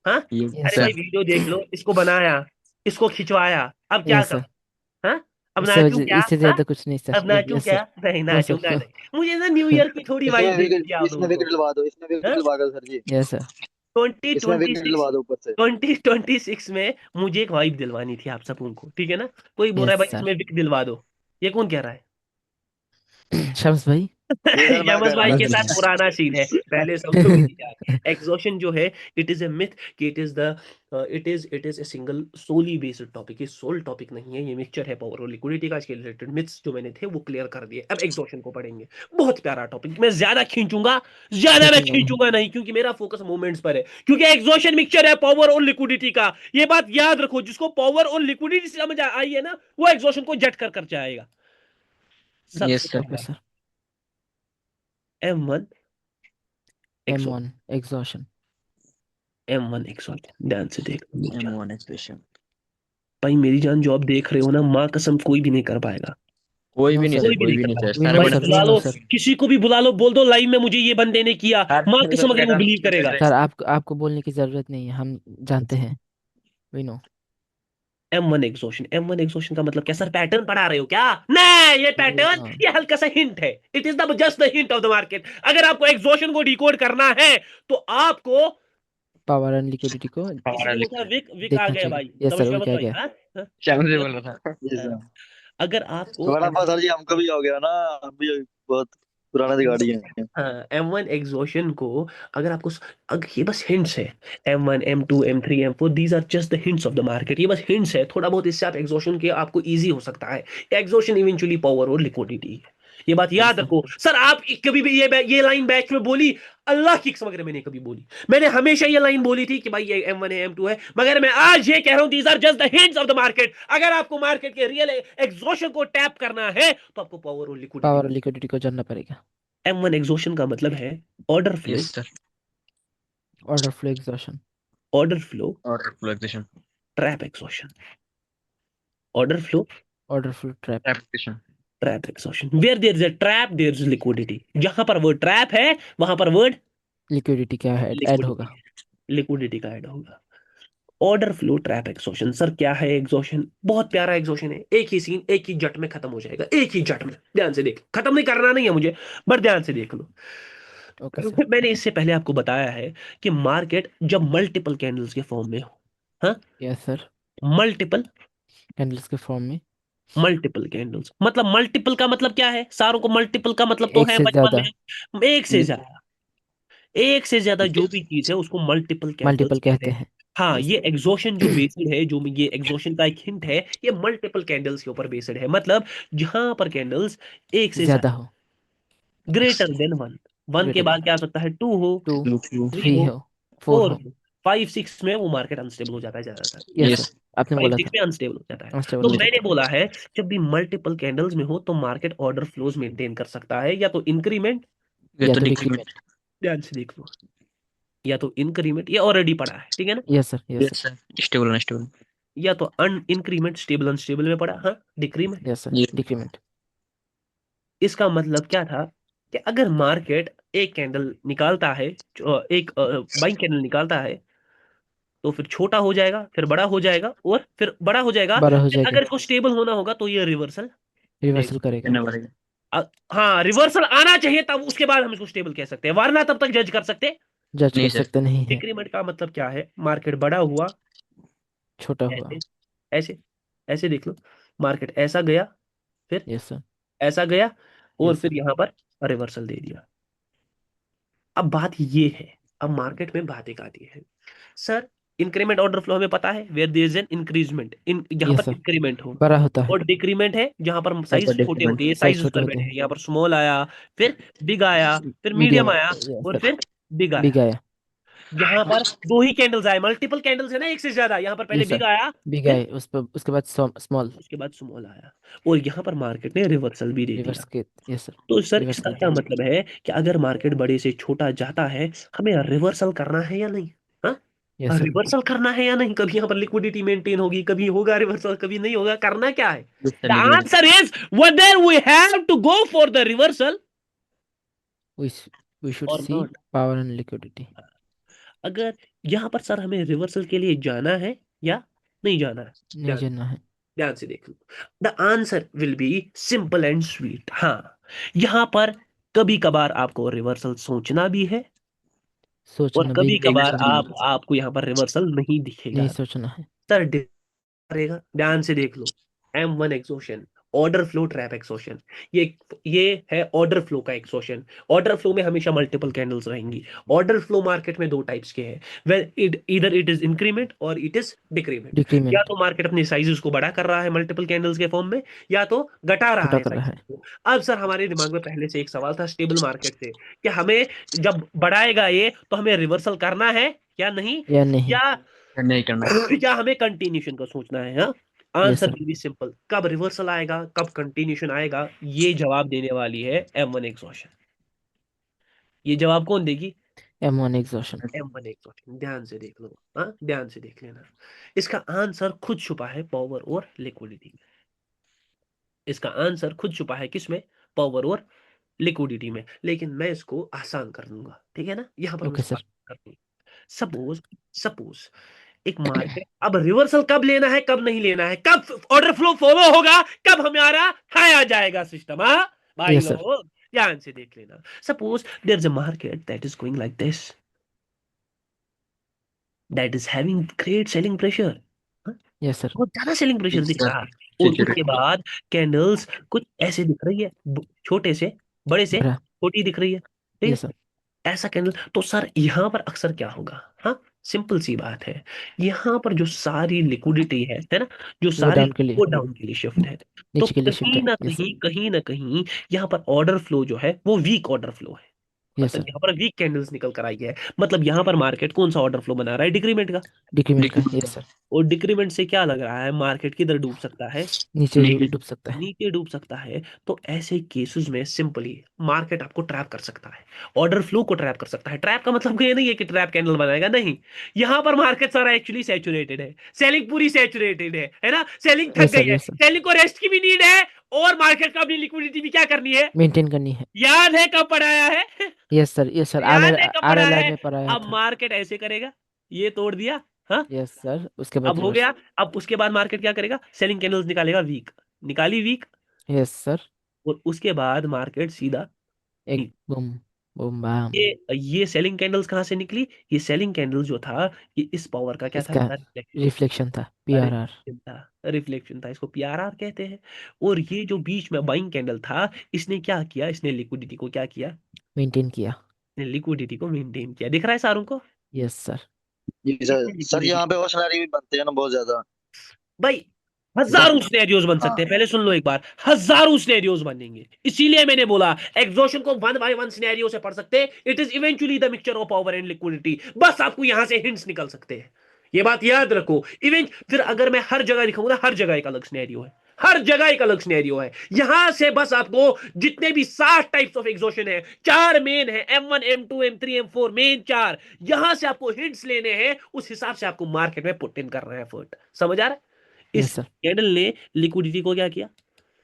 हाँ, यस अरे sir. भाई वीडियो देख लो, इसको बनाया, इसको खिंचवाया, अब क्या यस कर। सर. हाँ, अब इससे नाचू वजह क्या, इससे हाँ, ज्यादा कुछ नहीं सर. अब नाचू यस क्या, सर. नहीं नो नाचूंगा सर. नहीं। मुझे ना न्यू ईयर की थोड़ी इसमें वाइब देनी विकेट थी आप इसमें लोगों विकेट को। दिलवा दो, इसमें विकेट हाँ? दिलवा दो सर जी, यस सर. इसमें विकेट 2026 दिलवा दो ऊपर से। 2026 में मुझे एक वाइब दिलवानी थी आप सबों को, ठीक है ना। कोई बोल रहा है यस भाई सर. इसमें विक दिलवा दो, ये कौन कह रहा है। शम्स भाई। ये सर मैं यमस कह रहा भाई था के कि साथ पुराना सीन है, पहले सब लोग नहीं जाए। एग्जॉशन जो है, इट इज ए मिथ कि it is a single solely based topic. ये सोल टॉपिक नहीं है, ये मिक्सचर है पावर और लिक्विडिटी का। इसके रिलेटेड मिथ्स जो मैंने थे वो क्लियर कर दिए। अब एग्जॉशन को पढ़ेंगे, बहुत प्यारा टॉपिक। मैं ज्यादा मैं खींचूंगा नहीं। खींचूंगा नहीं, क्योंकि मेरा फोकस मूवमेंट्स पर है। क्योंकि एग्जॉशन मिक्सचर है पावर और लिक्विडिटी का। ये बात याद रखो, जिसको पावर और लिक्विडिटी समझ आई है ना, वो एग्जॉशन को जट कर जाएगा। यस सबसे sir. Okay sir. M1 exhaustion. M1 exhaustion. M1 exhaustion, ध्यान से देख लो मेरी जान। M1 expression. भाई मेरी जान, जो आप देख रहे हो ना, माँ कसम कोई भी नहीं कर पाएगा। कोई नो भी नहीं सर। सर, कोई भी कोई नहीं भी कर नहीं पाएगा। सर, वी सारे नो भाई बड़े सर, वी बुला नो लो, सर। किसी को भी बुला लो, बोल दो लाइव में मुझे ये बंदे ने किया। माँ कसम अगर वो बिलीव करेगा। सर आपको बोलने की जरूरत नहीं है, हम जानते हैं। We know. M1 exhaustion, M1 exhaustion का मतलब क्या सर? पैटर्न पढ़ा रहे हो क्या? नहीं, ये पैटर्न, हाँ। ये हल्का सा हिंट है। It is the just the hint of the market. अगर आपको एग्जॉशन को डिकोड करना है तो आपको पावर एंड लिक्विडिटी को किसी ने बोला विक, विक आ देखना गया चाहिए। भाई, यस समझ सर, में वो मत क्या भाई। गया। हाँ? हाँ? श्याम से अगर बोल रहा था। जी हाँ, सर। अगर आपको थोड़ा सा सर जी हमको भी हो गया ना, हम भी बहुत पुराना दिगाड़ी है। हाँ, M1 एग्जॉशन को, अगर आपको अगर ये बस हिंट्स है। M1 M2 M3 M4, these are just the hints of the market. ये बस हिंट्स है, थोड़ा बहुत इससे आप एग्जॉशन के आपको इजी हो सकता है। एग्जॉशन इवेंचुअली पावर और लिक्विडिटी है। ये बात याद रखो सर। आप कभी भी ये लाइन बैच में बोली, अल्लाह की कसम अगर मैंने कभी बोली, मैंने हमेशा ये लाइन बोली थी कि भाई ये M1 है M2 है, मगर मैं आज ये कह रहा हूं, these are just the hints of the market. अगर आपको मार्केट के रियल एग्जॉशन को टैप करना है तो आपको पावर और लिक्विडिटी। पावर और लिक्विडिटी को जानना पड़ेगा। M1 एग्जॉशन का मतलब है order flow, yes sir. Order flow exhaustion. Order flow, order flow exhaustion. Trap exhaustion. Order flow, order flow trap. Exhaustion. Trap exhaustion. Where there is a trap there is liquidity. जहां पर word trap है वहां पर word liquidity क्या है, add liquidity होगा। है, liquidity का ऐड होगा। Order flow trap exhaustion. Sir क्या है एग्जॉशन? बहुत प्यारा एग्जॉशन है। एक ही सीन एक ही जट में खत्म हो जाएगा, एक ही जट में। ध्यान से देख, खत्म नहीं करना नहीं है मुझे, बट ध्यान से देख लो। Okay sir. मैंने इससे पहले आपको बताया है कि मार्केट जब मल्टीपल कैंडल्स के फॉर्म में हो, हाँ, यस सर। मल्टीपल, कैंडल्स के फॉर्म में मल्टीपल कैंडल्स मतलब मल्टीपल का मतलब क्या है? सारों को मल्टीपल का मतलब तो एक है से बचपन ज्यादा। में, एक से ज्यादा। एक से ज्यादा जो भी चीज है उसको मल्टीपल कैंडल्स मल्टीपल कहते कहते हैं। हैं। हाँ, यस ये एग्जॉशन जो बेस्ड है, जो ये एग्जॉशन का एक हिंट है, ये मल्टीपल कैंडल्स के ऊपर बेस्ड है। मतलब जहां पर कैंडल्स एक से ज्यादा ज्यादा, हो। Greater than one. वन के ग्रेटर बाद देन क्या हो सकता है? टू हो, 2, थ्री 3 हो, हो, 4 फोर हो। हो, फाइव सिक्स में वो मार्केट अनस्टेबल हो जाता है ज्यादातर। Yes sir, yes. आपने फाइव बोला सिक्स था में अनस्टेबल हो जाता है। अनस्टेबल तो हो मैंने जाता है। बोला है, जब भी मल्टीपल कैंडल्स में हो तो मार्केट ऑर्डर फ्लोज मेंटेन कर सकता है, या तो इंक्रीमेंट, ये या तो तो डिक्रीमेंट। डिक्रीमेंट। ध्यान से देख लो, या तो इंक्रीमेंट, ये ऑलरेडी पड़ा है, ठीक है ना, yes sir, yes yes sir, sir. Stable unstable. या तो अन इंक्रीमेंट, स्टेबल अनस्टेबल में पड़ा, हाँ, डिक्रीमेंट। Yes sir. ये डिक्रीमेंट। इसका मतलब क्या था कि अगर मार्केट एक कैंडल निकालता है, एक बाइंग कैंडल निकालता है, तो फिर छोटा हो जाएगा, फिर बड़ा हो जाएगा, और फिर बड़ा हो जाएगा। बड़ा हो फिर जाएगा। अगर इसको स्टेबल होना होगा तो ये रिवर्सल देगा। रिवर्सल करेगा। करना पड़ेगा। हाँ, रिवर्सल आना चाहिए, तब उसके बाद हम इसको स्टेबल कह सकते हैं, वरना तब तक जज कर सकते। जज नहीं कर सर। सकते नहीं है। डिक्रीमेंट का मतलब क्या है? मार्केट बड़ा हुआ, छोटा हुआ। ऐसे, ऐसे, ऐसे देख लो, मार्केट ऐसा गया, फिर यस सर। ऐसा गया, और यस फिर सर। यहां पर रिवर्सल दे दिया। अब बात ये है, अब मार्केट में बात एक आती है, सर इंक्रीमेंट ऑर्डर फ्लो हमें पता है, where there is an increment, इन जहां यस पर सर। इंक्रीमेंट हो। बड़ा होता है। और डिक्रीमेंट है जहां पर यहाँ साइज पर छोटे डिक्रीमेंट। होते हैं, साइज साइज छोटे पर होते बैठे हैं। हैं। यहाँ पर स्मॉल आया, फिर बिग आया, फिर मीडियम मीडियम। आया, यस और सर। फिर बिग बिग आया। आया। यहाँ पर दो ही कैंडल्स आए, मल्टीपल कैंडल्स है ना, एक से ज्यादा। यहाँ पर पहले यस बिग सर। आया, बिग फिर आए, उस पर उसके बाद स्मॉल। उसके बाद स्मॉल आया, और यहाँ पर मार्केट ने रिवर्सल भी दे दिया। रिवर्स के। Yes sir. तो सर रिवर्स इसका कर क्या दिया। मतलब है कि अगर मार्केट बड़े से छोटा जाता है, हमें रिवर्सल करना है या नहीं? हाँ, यस सर। रिवर्सल करना है या नहीं? कभी यहाँ पर लिक्विडिटी मेंटेन होगी, कभी होगा रिवर्सल, कभी नहीं होगा। करना क्या है? The liquidity. Answer is whether we have to go for the reversal we we should or सी not। Power and liquidity. अगर यहाँ पर सर हमें रिवर्सल के लिए जाना है या नहीं जाना है, नहीं ध्यान जानना है। ध्यान से देख लो। The answer will be simple and sweet. हाँ, यहाँ पर कभी कभार आपको रिवर्सल सोचना भी है, और सोचना भी कभी है। कभार आपको यहाँ पर रिवर्सल नहीं नहीं दिखेगा। सोचना है। सर करेगा, ध्यान से देख लो। M1 exhaustion, order flow trap exhaustion, ये है ऑर्डर फ्लो का एक्सॉशन। ऑर्डर फ्लो में हमेशा मल्टीपल कैंडल्स रहेंगी। ऑर्डर फ्लो मार्केट में दो टाइप्स के हैं, वेल इधर इट इज इंक्रीमेंट और इट इज डिक्रीमेंट। या डिक्रीमेंट तो मार्केट अपने साइजेस को बड़ा कर रहा है मल्टीपल कैंडल्स के फॉर्म में, या तो घटा रहा घटा है कर रहा साइजेस है। को। अब सर हमारे दिमाग में पहले से एक सवाल था स्टेबल मार्केट से, कि हमें जब बढ़ाएगा ये तो हमें रिवर्सल करना है या नहीं, या नहीं। या नहीं करना। या हमें कंटिन्यूशन का सोचना है। हाँ, yes answer sir. Very simple, कब रिवर्सल आएगा कब कंटिन्यूशन आएगा, ये जवाब देने वाली है M1 एग्जॉशन। ये जवाब कौन देगी? M1 exhaustion. M1 exhaustion. ध्यान से देख लो, हाँ ध्यान से देख लेना। इसका आंसर खुद छुपा है पावर और लिक्विडिटी में। इसका आंसर खुद छुपा है किसमें? पावर और लिक्विडिटी में। लेकिन मैं इसको आसान कर दूंगा, ठीक है ना, यहां पर मैं ओके इसको सर। आसान कर दूंगा। सपोज सपोज एक मार्केट, अब रिवर्सल कब लेना है कब नहीं लेना है, कब ऑर्डर फ्लो फॉलो होगा, कब हमारा हाई आ जाएगा सिस्टम। हाँ भाई यस सर। लोग ध्यान से देख लेना। Suppose there is a market that is going like this, that is having great selling pressure. Yes sir. बहुत ज्यादा सेलिंग प्रेशर Yes, दिख sir. रहा है। और ठीक है। उसके बाद कैंडल्स कुछ ऐसे दिख रही है, छोटे से बड़े से बड़ा। छोटी दिख रही है, ठीक यस है, सर। ऐसा कैंडल। तो सर यहाँ पर अक्सर क्या होगा? हाँ, सिंपल सी बात है, यहाँ पर जो सारी लिक्विडिटी है ना, जो वो सारी डाउन के लिए, वो डाउन के लिए शिफ्ट है। तो नीचे के लिए शिफ्ट है। Yes sir. कहीं ना कहीं यहाँ पर ऑर्डर फ्लो जो है वो वीक ऑर्डर फ्लो है। यस मतलब सर। यहाँ पर वीक कैंडल्स निकल कर आई है। मतलब यहाँ पर मार्केट कौन सा ऑर्डर फ्लो बना रहा है? डिक्रीमेंट का। डिक्रीमेंट का। लेकिन यस सर। और डिक्रीमेंट से क्या लग रहा है? मार्केट किधर डूब सकता है? नीचे नीचे। डूब सकता है। नीचे डूब सकता है। तो ऐसे केसेस में सिंपली मार्केट आपको ट्रैप कर सकता है, ऑर्डर फ्लो को ट्रैप कर सकता है। ट्रैप का मतलब ये नहीं है कि ट्रैप कैंडल बनाएगा, नहीं। यहां पर मार्केट सारा एक्चुअली सैचुरेटेड है, सेलिंग पूरी सैचुरेटेड है ना, सेलिंग थक यस गई सर। है, यस सर। सेलिंग को रेस्ट की भी नीड है, और मार्केट को अपनी लिक्विडिटी भी क्या करनी है? मेंटेन करनी है। याद है कब पढ़ाया है? Yes sir. Yes sir. आने याद है कब आने पढ़ाया लाइन है? में पढ़ाया अब था। मार्केट ऐसे करेगा, ये तोड़ दिया, हाँ, यस सर। उसके बाद अब हो रिवर्स। गया। अब उसके बाद मार्केट क्या करेगा? सेलिंग कैंडल्स निकालेगा, वीक निकाली, वीक। Yes sir. और उसके बाद मार्केट सीधा एक बूम बूम बाम। ये सेलिंग कैंडल्स कहाँ से निकली? ये सेलिंग कैंडल जो था, ये इस पावर का क्या था? इसका रिफ्लेक्शन। रिफ्लेक्शन था। PRR। रिफ्लेक्शन था, रिफ्लेक्शन था, इसको PRR कहते हैं। और ये जो बीच में बाइंग कैंडल था, इसने क्या किया? इसने लिक्विडिटी को क्या किया? मेंटेन किया। इसने लिक्विडिटी को मेंटेन किया। दिख रहा है सारों को? Yes sir. ये इसने सर लिक्विडिटी, यहाँ पे और सिनेरियो भी बनते हैं ना बहुत ज्यादा। भाई हजारों सिनेरियोज बन सकते हाँ। हैं। पहले सुन लो एक बार, हजारों सिनेरियोज बनेंगे। इसीलिए मैंने बोला एग्जॉशन को वन बाय वन सिनेरियो से पढ़ सकते हैं। It is eventually the mixture of power and liquidity. बस आपको यहां से हिंट्स निकल सकते हैं, ये बात याद रखो। इवेंट फिर अगर मैं हर जगह दिखाऊंगा, हर जगह एक अलग सिनेरियो है, हर जगह एक अलग सिनेरियो है। यहां से बस आपको जितने भी 7 टाइप्स ऑफ एग्जॉशन है, 4 मेन है, M1 M2 M3 M4, main 4, यहां से आपको हिंट्स लेने हैं, उस हिसाब से आपको मार्केट में पुट इन करना है एफर्ट। समझ आ रहा है? इस यस सर। कैंडल ने लिक्विडिटी को क्या किया?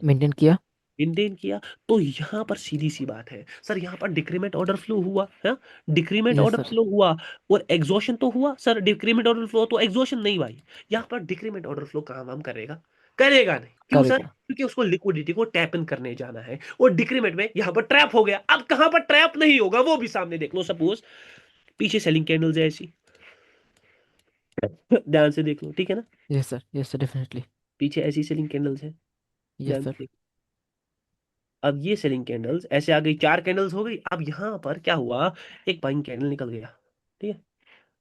मेंटेन किया। मेंटेन किया। तो यहां पर सीधी सी बात है सर, यहां पर डिक्रीमेंट ऑर्डर फ्लो हुआ है, decrement yes order sir. Flow हुआ और एग्जॉशन तो हुआ। सर डिक्रीमेंट ऑर्डर फ्लो तो एग्जॉशन नहीं भाई। यहां पर डिक्रीमेंट ऑर्डर फ्लो काम हम करेगा? करेगा नहीं। क्यों सर? करेगा। क्योंकि उसको लिक्विडिटी को टैप इन करने जाना है, और डिक्रीमेंट में यहां पर ट्रैप हो गया। अब कहां पर ट्रैप नहीं होगा वो भी सामने देख लो। सपोज पीछे सेलिंग कैंडल्स है ऐसी, ध्यान से देख लो, ठीक है ना, yes sir. Yes sir. Definitely. पीछे ऐसी सेलिंग कैंडल्स है, यस ध्यान सर। से। अब ये सेलिंग कैंडल्स ऐसे आ गई, 4 कैंडल्स हो गई। अब यहां पर क्या हुआ? एक बाइंग कैंडल निकल गया, ठीक है,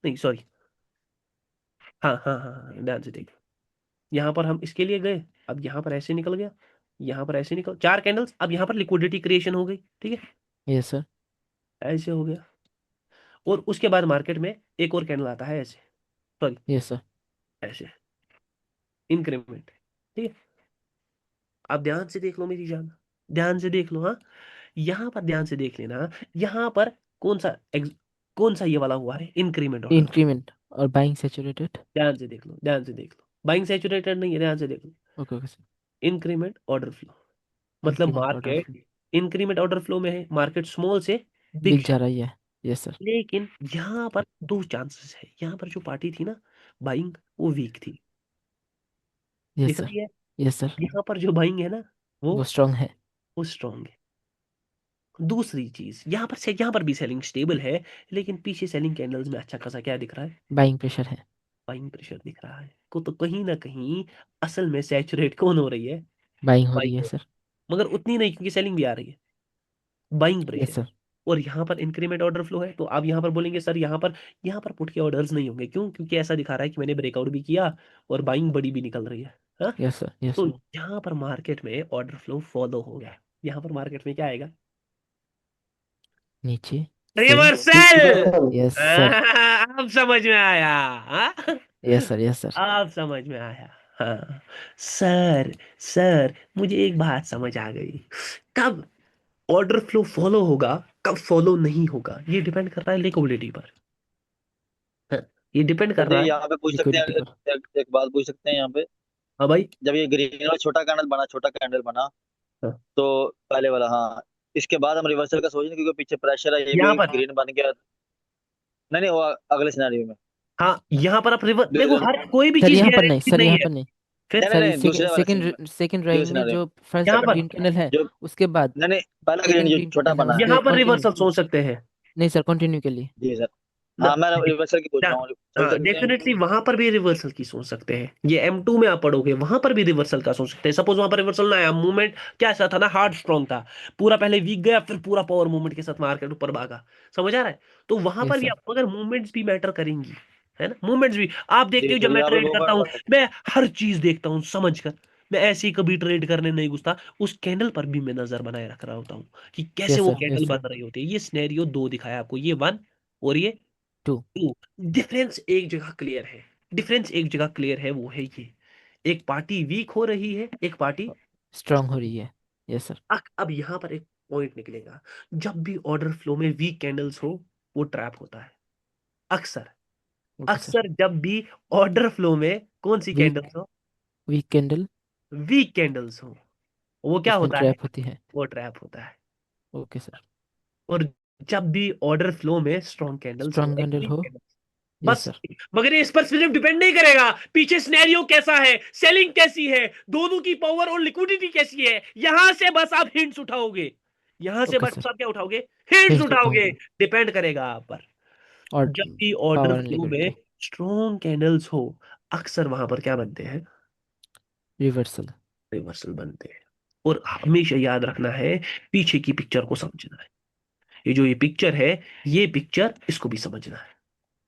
नहीं सॉरी, हाँ हाँ हाँ हाँ, ध्यान से देखो। यहाँ पर हम इसके लिए गए, अब यहाँ पर ऐसे निकल गया, यहाँ पर ऐसे निकल, 4 कैंडल्स। अब यहाँ पर लिक्विडिटी क्रिएशन हो गई, ठीक है, यस सर। ऐसे हो गया। और उसके बाद मार्केट में एक और कैंडल आता है ऐसे, सॉरी, यस सर। ऐसे, इंक्रीमेंट, ठीक है। अब ध्यान से देख लो मेरी जान, ध्यान से देख लो, हाँ, यहाँ पर ध्यान से देख लेना। यहाँ पर कौन सा कौन सा ये वाला हुआ है? Increment order. इंक्रीमेंट और बाइंग सैचुरेटेड। ध्यान से देख लो, ध्यान से देख लो, बाइंग सैचुरेटेड नहीं है, ध्यान से देख लो। Okay okay sir. Increment order flow, मतलब increment order market increment order flow में है, मार्केट स्मॉल से बिग। बिक जा रही है। Yes sir. लेकिन यहाँ पर दो चांसेस है। यहाँ पर जो पार्टी थी ना बाइंग, वो वीक थी, यस दिख सर। रही है। Yes sir. यहाँ पर जो बाइंग है ना, वो वो स्ट्रांग है। वो स्ट्रांग है। दूसरी चीज, यहाँ पर भी सेलिंग स्टेबल है, लेकिन पीछे सेलिंग कैंडल्स में अच्छा खासा क्या दिख रहा है? बाइंग प्रेशर है। बाइंग प्रेशर दिख रहा है। को तो कहीं ना कहीं असल में सैचुरेट कौन हो रही है? बाइंग हो रही बाइंग है हो सर। मगर उतनी नहीं क्योंकि सेलिंग भी आ रही है, बाइंग यस प्रेशर। सर। और यहाँ पर इंक्रीमेंट ऑर्डर फ्लो है, तो आप यहाँ पर बोलेंगे सर यहाँ पर पुट के ऑर्डर्स नहीं होंगे, क्यों? क्योंकि ऐसा दिखा रहा है कि मैंने ब्रेकआउट भी किया और बाइंग बड़ी भी निकल रही है। हाँ, यस सर। यस तो सर। यहाँ पर मार्केट में ऑर्डर फ्लो फॉलो हो गया। यहाँ पर मार्केट में क्या आएगा? नीचे सेल। रिवर्सल। Yes sir. अब समझ में आया। हाँ? Yes sir. Yes sir. अब समझ में आया। हाँ सर, सर मुझे एक बात समझ आ गई। कब ऑर्डर फ्लो फॉलो होगा, कब फॉलो नहीं होगा, ये डिपेंड कर रहा है लिक्विडिटी पर। हाँ, ये डिपेंड सर कर जी रहा है। यहाँ पे पूछ सकते हैं, लिक्विडिटी पर। एक बात पूछ सकते हैं यहाँ पे। हाँ भाई। जब ये ग्रीन वाला छोटा कैंडल बना, हाँ, तो पहले वाला, हाँ, इसके बाद हम रिवर्सल का सोचें क्योंकि पीछे प्रेशर है, ये यहाँ भी पर। ग्रीन बन गया। नहीं नहीं, वो अगले सिनेरियो में। हाँ, यहाँ पर आप रिवर्स देखो, नहीं हर कोई भी सर चीज यहाँ पर नहीं, गारंटीड सर नहीं यहाँ है। पर नहीं। फिर नहीं सर नहीं, दूसरे वाले सीन में, सेकंड दूसरे ड्राइंग में सिनेरियो जो में। फर्स्ट यहाँ पर, ग्रीन कैंडल है, जो उसके बाद नहीं नहीं, पहला ग्रीन सेकंड जो ग्रीन छोटा कैंडल है, बना है। उसके यहाँ पर कंटिन्यू। रिवर्सल सोच सकते हैं नहीं सर, कंटिन्यू के लिए। जी सर। ना। हाँ, मैं रिवर्सल की पूछ रहा हूँ, सोच हाँ सकते हैं। डेफिनेटली वहां पर भी रिवर्सल की सोच सकते हैं। ये M2 में आप पढ़ोगे, वहां पर भी रिवर्सल का सोच सकते हैं। सपोज वहां पर रिवर्सल ना आया, मूवमेंट क्या ऐसा था ना, हार्ड स्ट्रॉन्ग था, पूरा पहले वीक गया फिर पूरा पावर मूवमेंट के साथ मार्केट ऊपर भागा। समझ आ रहा है? तो वहां यस पर भी सर। आप, मगर मूवमेंट्स भी मैटर करेंगी, है ना? मूवमेंट्स भी आप देखते जी हो, जब सर, मैं यहाँ पे ट्रेड करता हूँ, मूवमेंट। मैं हर चीज देखता हूँ समझ कर। मैं ऐसे ही कभी ट्रेड करने नहीं घुसता, उस कैंडल पर भी मैं नजर बनाए रख रहा होता हूँ कि कैसे यस वो सर। Candle yes sir. बन रही होती है। ये सिनेरियो दो दिखाया आपको, ये वन और ये टू। टू। डिफरेंस एक जगह क्लियर है, डिफरेंस एक जगह क्लियर है, वो है ये, एक पार्टी वीक हो रही है, एक पार्टी। स्ट्रांग हो रही है। Yes sir. अब यहां पर एक पॉइंट निकलेगा, जब भी ऑर्डर फ्लो में वीक कैंडल्स हो, वो ट्रैप होता है। अक्सर, ओके सर। अक्सर जब भी ऑर्डर फ्लो में कौन सी वीक कैंडल्स हो, वीक कैंडल वीक कैंडल्स हो, वो क्या उसमें होता है? ट्रैप होती है। वो ट्रैप होता है। Okay sir. और जब भी ऑर्डर फ्लो में स्ट्रॉन्ग कैंडल्स हो, स्ट्रांग कैंडल एक्सट्रीम हो। कैंडल्स, यस बस। सर। मगर ये इस पर सिर्फ डिपेंड नहीं करेगा, पीछे सिनेरियो कैसा है, सेलिंग कैसी है, दोनों की पावर और लिक्विडिटी कैसी है, यहां से बस आप हिंट्स उठाओगे, यहां से ओके बस सर। आप क्या उठाओगे? Hints hints उठाओगे। उठाऊंगा। डिपेंड करेगा आप पर। और जब भी ऑर्डर पावर एंड फ्लो में लिक्विडिटी। स्ट्रॉन्ग कैंडल्स हो, अक्सर वहां पर क्या बनते हैं? रिवर्सल। रिवर्सल बनते हैं। और हमेशा याद रखना है, पीछे की पिक्चर को समझना है। ये जो ये पिक्चर है, ये पिक्चर इसको भी समझना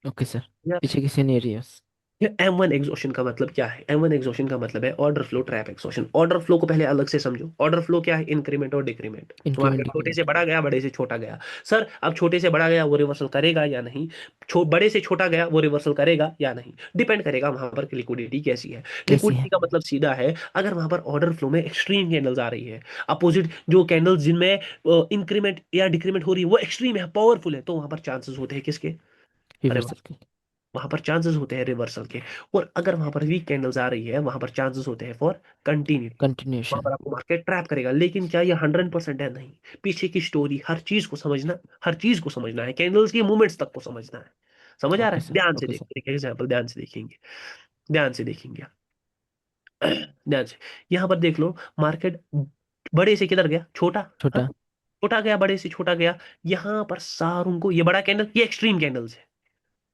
ओके सर। है। पीछे की सिनेरियोस। M1 एग्जॉशन का मतलब क्या है? M1 एग्जॉशन का मतलब है order flow trap exhaustion. Order flow को पहले अलग से समझो। ऑर्डर फ्लो क्या है? इंक्रीमेंट और डिक्रीमेंट। इंक्रीमेंट मार्केट छोटे से डिक्रीमेंट। बड़ा गया, बड़े से छोटा गया। सर अब छोटे से बड़ा गया, वो रिवर्सल करेगा या नहीं? बड़े से छोटा गया, वो रिवर्सल करेगा या नहीं? डिपेंड करेगा वहां पर लिक्विडिटी कैसी है। कैसी है। लिक्विडिटी का मतलब सीधा है, अगर वहां पर ऑर्डर फ्लो में एक्सट्रीम कैंडल्स आ रही है, अपोजिट जो कैंडल्स जिनमें इंक्रीमेंट या डिक्रीमेंट हो रही है वो एक्सट्रीम है, पावरफुल है, तो वहां पर चांसेस होते हैं किसके? अरे, रिवर्सल की। वहां पर चांसेस होते हैं रिवर्सल के। और अगर वहां पर वीक कैंडल्स आ रही है, वहां पर चांसेस होते हैं फॉर कंटिन्यूटी। वहां कंटिन्यूशन। पर आपको मार्केट ट्रैप करेगा, लेकिन क्या ये 100% है? नहीं। पीछे की स्टोरी, हर चीज को समझना, हर चीज को समझना है, कैंडल्स की मूवमेंट्स तक को समझना है। समझ आ रहा ओके है? सर। ध्यान से ओके सर। देखो, एक एग्जांपल ध्यान से देखेंगे, ध्यान से देखेंगे, ध्यान से। यहां पर देख लो, मार्केट बड़े से किधर गया? छोटा। हाँ? छोटा। छोटा गया, बड़े से छोटा गया। यहां पर सारों को, ये बड़ा कैंडल, ये एक्सट्रीम कैंडल्स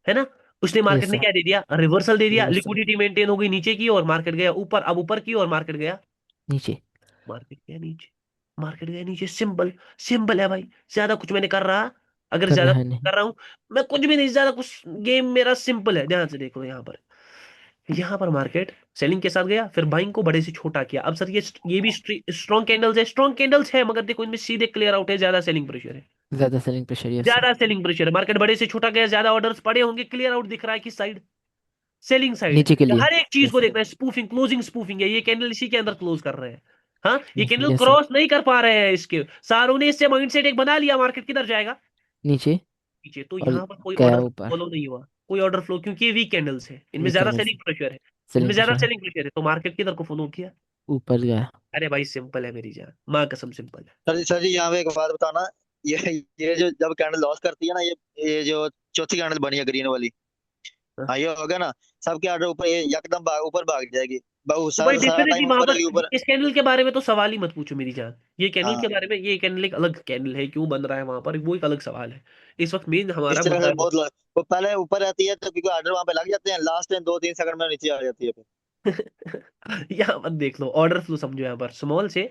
है ना? उसने, मार्केट यस ने सर। क्या दे दिया? रिवर्सल दे दिया, रिवर्सल। लिक्विडिटी मेंटेन हो गई नीचे की, और मार्केट गया ऊपर। अब ऊपर की और मार्केट गया, नीचे। मार्केट गया नीचे, मार्केट गया नीचे। सिंपल, सिंपल है भाई। ज्यादा कुछ मैंने कर रहा, अगर कर ज्यादा रहा है कुछ नहीं। कर रहा हूं, मैं कुछ भी नहीं, ज्यादा कुछ, गेम मेरा सिंपल है। ध्यान से देखो, यहाँ पर मार्केट सेलिंग के साथ गया, फिर बाइंग को बड़े से छोटा किया। अब सर ये भी स्ट्रॉन्ग कैंडल्स है, स्ट्रॉन्ग कैंडल्स है, मगर देखो इनमें सीधे क्लियर आउट है, ज्यादा सेलिंग प्रेशर है, ज्यादा सेलिंग प्रेशर। Yes sir. ज्यादा सेलिंग प्रेशर है। मार्केट बड़े से छोटा गया, ज्यादा ऑर्डर्स पड़े होंगे, क्लियर आउट दिख रहा है किस साइड? Selling side. नीचे के लिए। हर एक चीज यस को सर। देखना है, स्पूफिंग, क्लोजिंग स्पूफिंग है, ये कैंडल इसी के अंदर क्लोज कर रहे हैं। हाँ, ये yes candle yes sir. Cross नहीं कर पा रहे हैं, इसके सारों ने इससे माइंडसेट एक बना लिया, मार्केट किधर जाएगा? नीचे। पीछे। तो और यहाँ पर कोई गया ऑर्डर ऊपर। फॉलो नहीं हुआ, कोई ऑर्डर फ्लो, क्योंकि ये वीक कैंडल्स है, इनमें वीक ज्यादा कैंडल सेलिंग से प्रेशर है, इनमें सेलिंग ज्यादा प्रेशर है। सेलिंग प्रेशर है, तो मार्केट किधर को फॉलो किया? ऊपर गया। अरे भाई सिंपल है मेरी जान, माँ कसम सिंपल है। सर जी यहाँ पे एक बात बताना। ये जो जब कैंडल लॉस करती है ना, ये जो चौथी कैंडल बनी है ग्रीन वाली, हाँ। हाँ, ये हो गया ना, सबके ऑर्डर ऊपर, ये एकदम ऊपर भाग जाएगी। बहुत तो भाई सारा सारा डेफिनेटली टाइम वहां ऊपर पर, रहेगी, ऊपर। इस कैंडल के बारे में तो सवाल ही मत पूछो मेरी जान। ये कैंडल के हाँ, बारे में, ये कैंडल एक अलग कैंडल है, क्यों बन रहा है वहां पर, वो एक अलग सवाल है। इस वक्त मेन हमारा इस तरह मुद्दा से है। बहुत वो पहले ऊपर रहती है तो क्योंकि ऑर्डर वहां पे लग जाते हैं, लास्ट में 2-3 सेकंड में नीचे आ जाती है फिर। यहाँ पर देख लो ऑर्डर फ्लो समझो, यहाँ पर स्मॉल से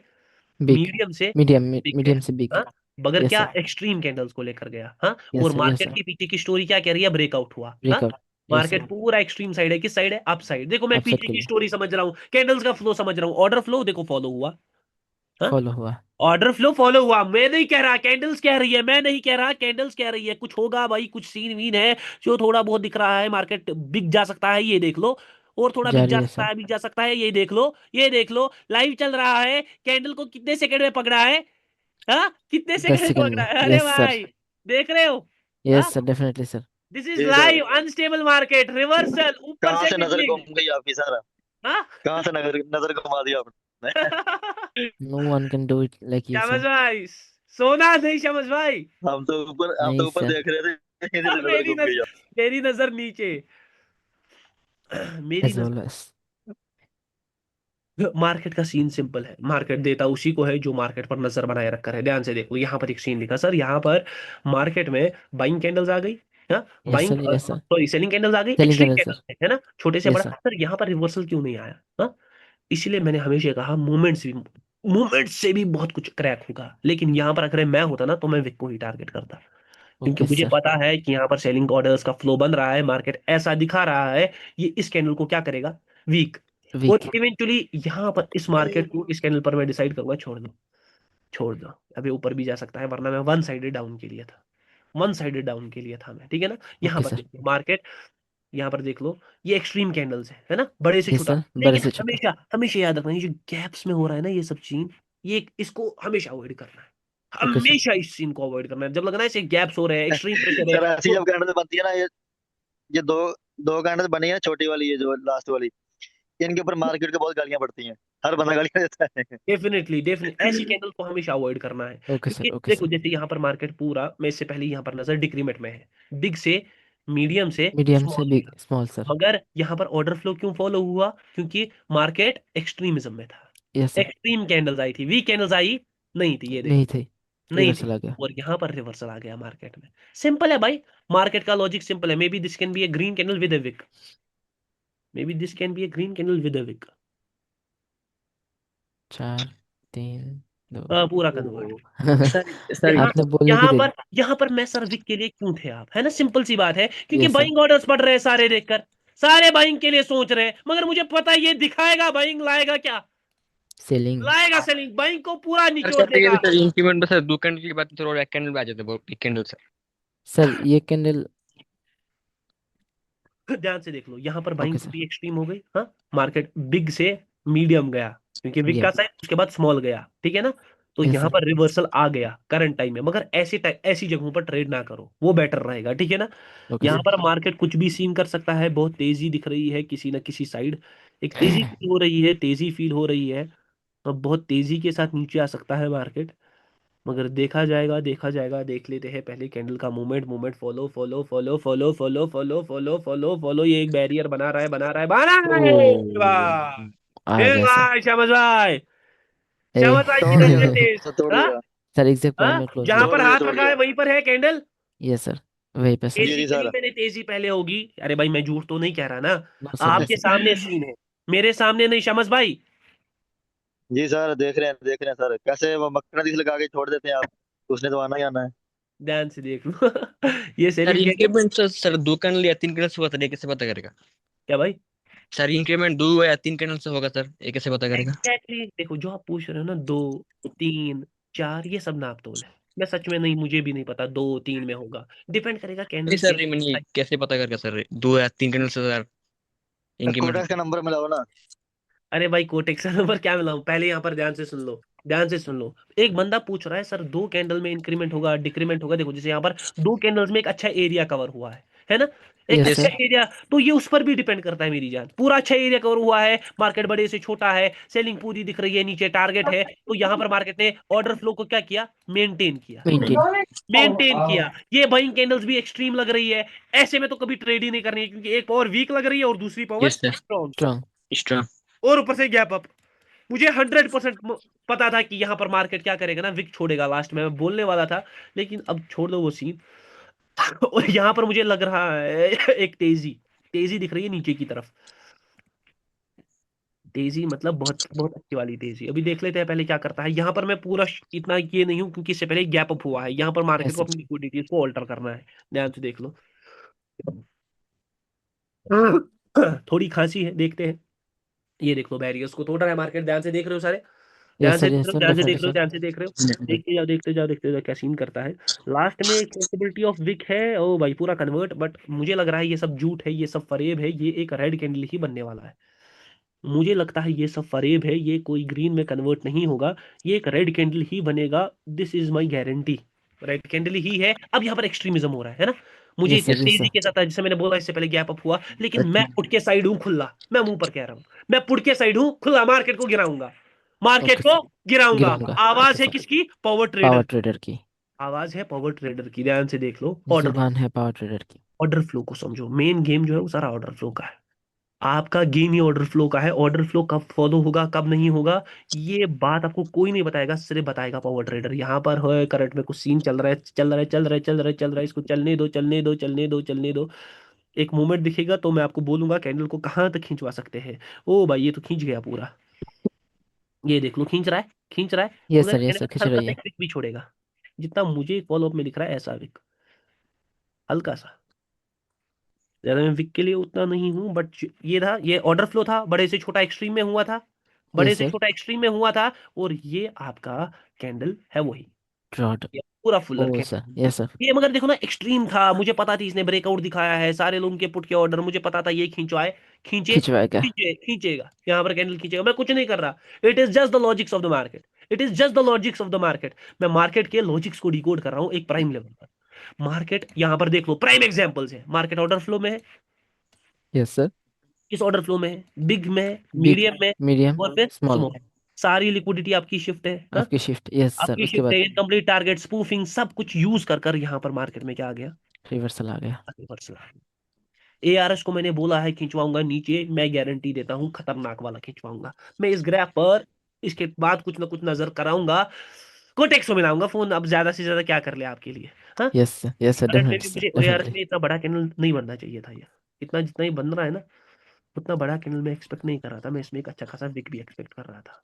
बिग, मीडियम से मीडियम बिग मीडियम गया। से बिग। हाँ, मगर यस क्या सर, एक्सट्रीम कैंडल्स को लेकर गया। हाँ, यस और सर, यस मार्केट सर। के पीछे की स्टोरी क्या कह रही है, ब्रेकआउट हुआ। हाँ, ब्रेकआउट, यस मार्केट सर। पूरा एक्सट्रीम साइड है, किस साइड है, अप साइड। देखो मैं अपसाइड पीछे के की लिए स्टोरी समझ रहा हूँ, कैंडल्स का फ्लो समझ रहा हूँ, ऑर्डर फ्लो देखो फॉलो हुआ। हाँ, फॉलो हुआ। ऑर्डर फ्लो फॉलो हुआ। मैं नहीं कह रहा, कैंडल्स कह रही है, मैं नहीं कह रहा, कैंडल्स कह रही है कुछ होगा भाई, कुछ सीन वीन है जो थोड़ा बहुत दिख रहा है, मार्केट बिक जा सकता है, ये देख लो। और थोड़ा जा बिक रही जा है सकता सर। है, बिक जा सकता है, ये देख लो, ये देख लो। लाइव चल रहा है, कैंडल को कितने सेकंड में पकड़ा है। हाँ, कितने 10 सेकंड में सेकंड पकड़ा में, है, अरे यस सर। भाई देख रहे हो। हाँ, yes sir, definitely sir. This is जी sir, live unstable market, reversal ऊपर कहाँ से से नजर मिडलिंग। घूम गई आपकी सर? हाँ। कहाँ से नजर नजर घुमा दी आपने? No one can do it like you समझ सर। भाई, सोना नहीं समझ भाई। हम नहीं तो ऊपर सर। देख रहे थे, इधर से नजर मेरी घूम गई। मेरी नजर नीचे। मेरी एज नजर, ऑलवेज। मार्केट का सीन सिंपल है, मार्केट देता उसी को है जो मार्केट पर नजर बनाए रखकर है। ध्यान से देखो, यहाँ पर एक सीन लिखा सर, यहाँ पर मार्केट में बाइंग कैंडल्स आ गई। हाँ, yes buying sir, yes sir. Sorry selling candles आ गई, selling extreme candle sir. Candles है ना, छोटे से यस बड़ा। सर। सर यहाँ पर रिवर्सल क्यों नहीं आया। हाँ, इसलिए मैंने हमेशा कहा मूवमेंट से भी बहुत कुछ क्रैक होगा, लेकिन यहाँ पर अगर मैं होता ना तो मैं विक को ही टारगेट करता, क्योंकि ओके मुझे सर। पता है कि यहाँ पर सेलिंग ऑर्डर्स का फ्लो बन रहा है, मार्केट ऐसा दिखा रहा है, ये इस कैंडल को क्या करेगा, वीक। और वीक। इवेंचुअली यहाँ पर इस मार्केट को इस कैंडल पर मैं डिसाइड करूंगा, छोड़ दो, छोड़ दो, अभी ऊपर भी जा सकता है, वरना मैं वन साइडेड डाउन के लिए था, वन साइडेड डाउन के लिए था मैं, ठीक है ना। यहाँ ओके पर सर। देखो मार्केट, यहाँ पर देख लो, ये एक्सट्रीम कैंडल्स है ना, बड़े से यस छोटा। सर, बड़े लेकिन से छोटा। हमेशा हमेशा याद रखना, ये जो गैप्स में हो रहा है ना ये सब सीन, ये इसको हमेशा अवॉइड करना है, ओके सर। हमेशा इस सीन को अवॉइड करना है। जब लगना है इसे गैप्स हो रहे हैं, एक्सट्रीम प्रेशर है, सर ऐसी तो जब कैंडल बनती है ना, ये दो दो कैंडल बनी है, छोटी वाली, ये जो लास्ट वाली, इनके ऊपर मार्केट को बहुत गालियां पड़ती हैं। हर बंदा गालियां देता है। डेफिनेटली डेफिनेटली ऐसी कैंडल को हमेशा अवॉइड करना है। ओके सर, क्योंकि ओके देखो सर। जैसे यहाँ पर मार्केट पूरा, मैं इससे पहले यहाँ पर नजर डिक्रीमेंट में है, बिग से मीडियम से मीडियम से स्मॉल बिग, गया, स्मॉल सर। मगर यहाँ पर ऑर्डर फ्लो क्यों फॉलो हुआ, क्योंकि मार्केट एक्सट्रीमिज्म में था। Yes sir. एक्सट्रीम कैंडल्स आई थी, वीक कैंडल्स आई नहीं थी, ये नहीं देखो, थे। नहीं रिवर्सल थी। आ गया। और यहाँ पर रिवर्सल आ गया मार्केट में। सिंपल है भाई, मार्केट का लॉजिक सिंपल है, may be this can be A green candle with a week, may be this can be A green candle with a week. 4, 3, 2। पूरा कन्वर्ट। सर सर यहाँ आपने बोलने की यहाँ देरी। पर यहाँ पर मैं सर विक के लिए क्यों थे आप, है ना, सिंपल सी बात है, क्योंकि यस सर। बाइंग ऑर्डर्स बढ़ रहे हैं सारे देखकर, सारे बाइंग के लिए सोच रहे हैं, मगर मुझे पता है ये दिखाएगा बाइंग, लाएगा क्या, सेलिंग। लाएगा सेलिंग, बाइंग को पूरा सर निचोड़ सर ये भी देगा। सर इंक्रीमेंट में सर 2 कैंडल की बात थोड़ा एक कैंडल पे आ जाते हैं, एक कैंडल सर। सर ये कैंडल। ध्यान से देख लो, यहाँ पर बाइंग ओके सर। पूरी एक्सट्रीम हो गई। हाँ, मार्केट बिग से मीडियम गया, क्योंकि बिग का मीडियम। साइज उसके बाद स्मॉल गया, ठीक है ना। तो यस यहाँ सर। पर रिवर्सल आ गया करंट टाइम में, मगर ऐसी जगहों पर ट्रेड ना करो, वो बेटर रहेगा, ठीक है ना। ओके यहाँ सर। पर मार्केट कुछ भी सीन कर सकता है, बहुत तेजी दिख रही है किसी ना किसी साइड, एक तेजी फील हो रही है, तेजी फील हो रही है, तो बहुत तेजी के साथ नीचे आ सकता है मार्केट, मगर देखा जाएगा, देखा जाएगा, देख लेते हैं पहले कैंडल का movement, movement follow follow follow follow follow follow follow follow follow, ये एक बैरियर बना रहा है, बना रहा है, बना रहा है। वाह, आ फिर गया सर। भाई शमस भाई, ए शमस भाई की तोड़ दिया नजर सर, तेज। सर तोड़ हाँ, दिया। सर एग्जैक्ट पॉइंट हाँ, में क्लोज जहां हुआ। पर हाथ तोड़ रखा दिया। है वहीं पर है कैंडल। यस सर, वही पे सर। जी जी बेसिकली सर। मैंने तेजी पहले होगी, अरे भाई मैं झूठ तो नहीं कह रहा ना, नो सर, नो आपके सर। सामने सीन है, मेरे सामने नहीं शमस भाई। जी सर, देख रहे हैं सर, कैसे वो मक्खना लगा के छोड़ देते हैं आप। उसने तो आना ही आना है। ध्यान से देख लो। ये sir selling candle, increment sir 2 candle या 3 कैंडल से होगा सर, ये कैसे पता करेगा? क्या भाई, सर इंक्रीमेंट 2 या 3 कैंडल से होगा सर, ये कैसे पता करेगा? एग्जैक्टली देखो, जो आप पूछ रहे हो ना, दो, तीन, चार, ये सब नाप तोल है। मैं सच में नहीं, मुझे भी नहीं पता दो तीन में होगा, डिपेंड करेगा नहीं कैंडल्स के। सर, मैंने कैसे पता करेगा सर 2 या 3 कैंडल से सर इंक्रीमेंट? कोटक का नंबर मिलाओ ना। अरे भाई कोटेक्स नंबर क्या मिलाऊं, पहले यहाँ पर ध्यान से सुन लो, ध्यान से सुन लो। एक बंदा पूछ रहा है सर दो कैंडल में इंक्रीमेंट होगा डिक्रीमेंट होगा, देखो जैसे यहाँ पर दो कैंडल्स में एक अच्छा एरिया कवर हुआ है ना, एक यस अच्छा सर। यस एरिया, तो ये उस पर भी डिपेंड करता है मेरी जान, पूरा अच्छा एरिया कवर हुआ है, मार्केट बड़े से छोटा है, सेलिंग पूरी दिख रही है, नीचे टारगेट है, तो यहाँ पर मार्केट ने ऑर्डर फ्लो को क्या किया, मेंटेन किया, मेंटेन। मेंटेन किया। ये बाइंग कैंडल्स भी एक्सट्रीम लग रही है, ऐसे में तो कभी ट्रेड ही नहीं करनी है, क्योंकि एक पावर वीक लग रही है और दूसरी power yes sir. Strong, strong. Strong. और ऊपर से गैप अप। मुझे 100% पता था कि यहाँ पर मार्केट क्या करेगा ना, विक छोड़ेगा लास्ट में, मैं बोलने वाला था, लेकिन अब छोड़ दो वो सीन। और यहाँ पर मुझे लग रहा है एक तेजी, तेजी दिख रही है नीचे की तरफ। तेजी मतलब बहुत बहुत अच्छी वाली तेजी। अभी देख लेते हैं पहले क्या करता है। यहाँ पर मैं पूरा इतना ये नहीं हूँ क्योंकि इससे पहले गैप अप हुआ है। यहाँ पर मार्केट यस को सर। अपनी लिक्विडिटी को ऑल्टर करना है, ध्यान से देख लो। थोड़ी खांसी है, देखते हैं। ये देख लो बैरियर्स को तोड़ रहा है मार्केट, ध्यान से देख रहे हो सारे, ध्यान से देख यस रहे हो, सर, ध्यान से देख डेफिनेटली रहे हो, सर। ध्यान से देख रहे हो। देखते जाओ, देखते जाओ, देखते जाओ क्या सीन करता है। लास्ट में एक पॉसिबिलिटी ऑफ विक है, ओ भाई पूरा कन्वर्ट, बट मुझे लग रहा है ये सब झूठ है, ये सब फरेब है, ये एक रेड कैंडल ही बनने वाला है। मुझे लगता है ये सब फरेब है, ये कोई ग्रीन में कन्वर्ट नहीं होगा, ये एक रेड कैंडल ही बनेगा। This is my guarantee, red candle ही है। अब यहाँ पर एक्सट्रीमिज्म हो रहा है ना। मुझे यस इतनी सर, यस तेजी सर। के साथ, जैसे मैंने बोला इससे पहले गैप अप हुआ, लेकिन मैं पुट के साइड हूँ खुला, मैं मुंह पर कह रहा हूँ, मैं पुट के साइड हूँ खुला, मार्केट को गिराऊंगा, मार्केट ओके को सर, गिराऊंगा। गिराऊंगा। ओके आवाज है सर। किसकी? Power power trader. ट्रेडर की आवाज है पावर ट्रेडर की, ध्यान से देख लो। ऑर्डर, जुबान है पावर ट्रेडर की। ऑर्डर फ्लो को समझो। मेन गेम जो है वो सारा ऑर्डर फ्लो का है। आपका गेम ही ऑर्डर फ्लो का है। ऑर्डर फ्लो कब फॉलो होगा कब नहीं होगा ये बात आपको कोई नहीं बताएगा, सिर्फ बताएगा पावर ट्रेडर। यहाँ पर है करंट में कुछ सीन चल रहा है, चल रहा है, चल रहा है, चल रहा है, चल रहा है, इसको चलने दो, चलने दो, चलने दो, चलने दो। एक मूवमेंट दिखेगा तो मैं आपको बोलूंगा कैंडल को कहाँ तक खींचवा सकते हैं। ओ भाई ये तो खींच गया पूरा, ये देख लो खींच रहा है, खींच रहा है। यस उधर सर, यस एंड सर, में खिंच हल्का रही सा है। एक विक भी छोड़ेगा, जितना मुझे फॉलो अप में दिख रहा है ऐसा विक, हल्का सा। ज्यादा मैं विक के लिए उतना नहीं हूँ, बट ये था, ये ऑर्डर फ्लो था, बड़े से छोटा एक्सट्रीम में हुआ था, बड़े यस से सर। छोटा एक्सट्रीम में हुआ था। और ये आपका कैंडल है वही, ड्रॉट। ये पूरा फुलर ओ सर, कैंडल। Yes sir. ये मगर देखो ना एक्सट्रीम था, मुझे पता थी इसने ब्रेकआउट दिखाया है, सारे लोगों के पुट के ऑर्डर, मुझे पता था ये खींचवाए, खींचे, खिंचवाएगा। खींचेगा, यहाँ पर कैंडल खींचेगा। मैं कुछ नहीं कर रहा, it is just the logics of the market, it is just the logics of the market. मैं मार्केट के लॉजिक्स को डिकोड कर रहा हूँ एक प्राइम लेवल पर। मार्केट यहाँ पर देख लो, प्राइम एग्जांपल्स है। मार्केट ऑर्डर फ्लो में है, यस सर। किस ऑर्डर फ्लो में है? बिग में है, बिग, मीडियम में, मीडियम, और फिर स्मॉल। स्मॉल। सारी लिक्विडिटी आपकी शिफ्ट है, हाँ? आपकी शिफ्ट, यस सर, आपकी उसके शिफ्ट बाद है, इनकम्प्लीट टारगेट, स्पूफिंग, सब कुछ यूज कर कर यहाँ पर मार्केट में क्या आ गया? रिवर्सल आ गया। रिवर्सल। एआरएस को मैंने बोला है खिंचवाऊंगा नीचे, मैं गारंटी देता हूँ खतरनाक वाला खिंचवाऊंगा। मैं इस ग्राफ पर इसके बाद कुछ ना कुछ नजर कराऊंगा, कोटेक्स को मिलाऊंगा फोन। अब ज्यादा से ज्यादा क्या कर ले आपके लिए, हाँ? Yes sir, yes sir, current में डेफिनेटली भी सर, मुझे एआरएस डेफिनेटली। में इतना बड़ा कैंडल नहीं बनना चाहिए था ये, इतना जितना ही बन रहा है ना, उतना बड़ा कैंडल मैं एक्सपेक्ट नहीं कर रहा था। मैं इसमें एक अच्छा खासा विक भी एक्सपेक्ट कर रहा था।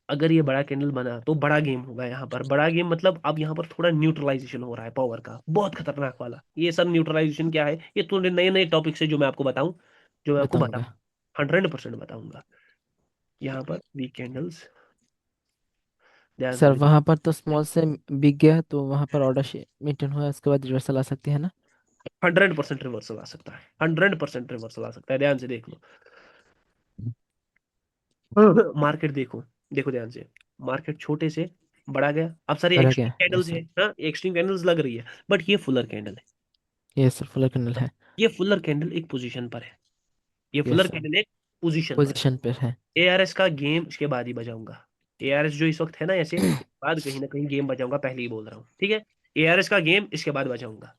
अगर ये बड़ा कैंडल बना तो बड़ा गेम होगा यहाँ पर, बड़ा गेम मतलब अब यहाँ पर थोड़ा न्यूट्रलाइजेशन हो रहा है पावर का, बहुत खतरनाक वाला। ये सब न्यूट्रलाइजेशन क्या है, ये थोड़े नए नए टॉपिक्स है जो मैं आपको बताऊं, जो मैं आपको बताऊंगा। बताऊं, 100% बताऊंगा। यहाँ पर वीक कैंडल्स, ध्यान से सर देखो। वहां पर तो स्मॉल से बिग गया, तो वहां पर ऑर्डर मेंटेन हुआ, उसके बाद रिवर्सल आ सकती है ना। 100% रिवर्सल आ सकता है, 100% रिवर्सल आ सकता है, ध्यान से देख लो। मार्केट देखो, देखो ध्यान से। मार्केट छोटे से बड़ा गया, अब सारे बढ़ा एक्सट्रीम गया, कैंडल्स यस है, सर। हाँ एक्सट्रीम कैंडल्स लग रही है, बट ये फुलर कैंडल है। यस सर, फुल कैंडल है। ये फुलर कैंडल एक पोजीशन पर है, ये यस फुलर सर। कैंडल एक पोजीशन पर है। पोजीशन पे है। एआरएस का गेम इसके बाद ही बजाऊंगा। एआरएस जो इस वक्त है ना ऐसे, इसके बाद कहीं ना कहीं गेम बजाऊंगा, पहले ही बोल रहा हूँ, ठीक है? एआरएस का गेम इसके बाद बजाऊंगा,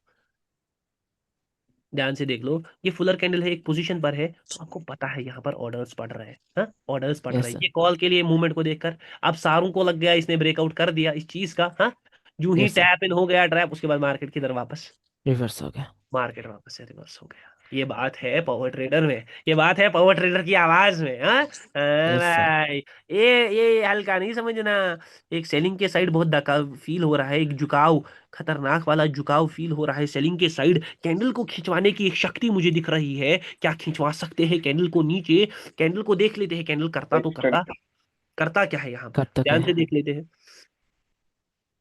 ध्यान से देख लो। ये फुलर कैंडल है, एक पोजीशन पर है, तो आपको पता है यहाँ पर ऑर्डर्स पड़ रहे हैं, हाँ ऑर्डर्स पड़ यस रहे हैं। सर। ये कॉल के लिए मूवमेंट को देखकर अब सारों को लग गया, इसने ब्रेकआउट कर दिया इस चीज का, हाँ? जो ही यस सर। टैप इन हो गया ट्रैप, उसके बाद मार्केट की तरफ वापस, रिवर्स हो गया। मार्केट वापस से रिवर्स हो गया। ये बात है पावर ट्रेडर में, ये बात है पावर ट्रेडर की आवाज में, हाँ? हाँ यस सर। भाई, ये हल्का नहीं समझना। एक सेलिंग के साइड बहुत धक्का फील हो रहा है, एक झुकाव, खतरनाक वाला झुकाव फील हो रहा है सेलिंग के साइड। कैंडल को खिंचवाने की एक शक्ति मुझे दिख रही है, क्या खिंचवा सकते हैं कैंडल को नीचे? कैंडल को देख लेते हैं, कैंडल करता तो करता, करता क्या है यहाँ पर, कब तक ध्यान से है। देख लेते हैं।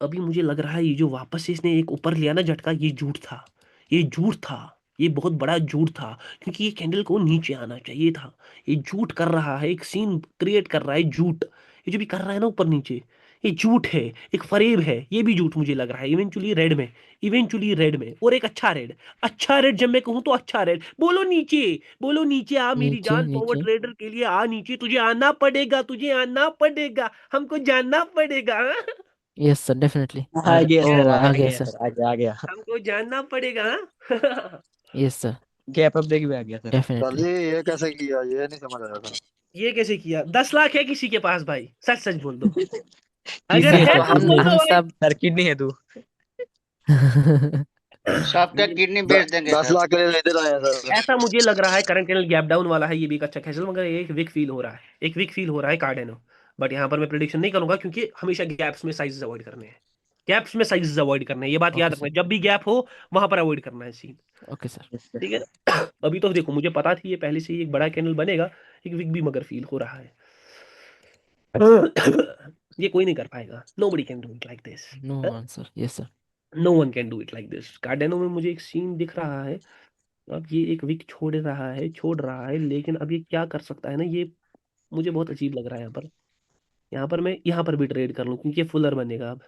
अभी मुझे लग रहा है ये जो वापस से इसने एक ऊपर लिया ना झटका, ये झूठ था, ये झूठ था, ये बहुत बड़ा झूठ था, क्योंकि ये कैंडल को नीचे आना चाहिए था। ये झूठ कर रहा है, एक सीन क्रिएट कर रहा है झूठ। ये जो भी कर रहा है ना ऊपर नीचे, ये झूठ है, एक फरेब है, ये भी झूठ मुझे लग रहा है। इवेंचुअली रेड में, इवेंचुअली रेड में, और एक अच्छा रेड, अच्छा रेड जब मैं कहूँ तो अच्छा रेड, बोलो नीचे, बोलो नीचे आ मेरी नीचे, जान, पावर नीचे। ट्रेडर के लिए आ नीचे, तुझे आना पड़ेगा, तुझे आना पड़ेगा, हमको जानना पड़ेगा, हाँ? यस सर, डेफिनेटली आ गया ओ सर, आ आ गया गया सर। सर, आ गया, आ गया। हमको जानना पड़ेगा, हाँ? यस सर, गैप अप देख भी आ गया सर। Sir definitely. जी ये कैसे किया, ये नहीं समझ आया था। ये कैसे किया? 10 लाख है किसी के पास भाई, सच सच बोल दो, अगर किडनी है है सर, तो हम किडनी बोल है दो हम भाई। सब सर, किडनी है तू। सब क्या किडनी बेच देंगे 10 सर। लाख के लिए इधर आए हैं सर। ऐसा मुझे लग रहा है करंट कैंडल गैप डाउन वाला है, ये भी एक अच्छा कैंडल, मगर एक वीक फील हो रहा है, एक वीक फील हो रहा है कार्डेनो। बट यहाँ पर मैं प्रिडिक्शन नहीं करूंगा क्योंकि हमेशा गैप्स में साइजेस अवॉइड करने हैं, गैप्स में साइजेस अवॉइड करने हैं, ये बात याद ओके रखना, सर। जब भी गैप हो वहां पर अवॉइड करना है सीन। Okay sir. ठीक है ना? अभी तो देखो मुझे पता थी ये पहले से ही एक बड़ा कैंडल बनेगा, एक वीक भी मगर फील हो रहा है। ये कोई नहीं कर पाएगा, nobody can do it like this, no answer, yes sir. no one can do it like this। कार्डेनो में मुझे एक सीन दिख रहा है, अब ये एक विक छोड़ रहा है लेकिन अब ये क्या कर सकता है ना, ये मुझे बहुत अजीब लग रहा है। यहाँ पर मैं यहाँ पर भी ट्रेड कर लूँ क्योंकि ये फुलर बनेगा अब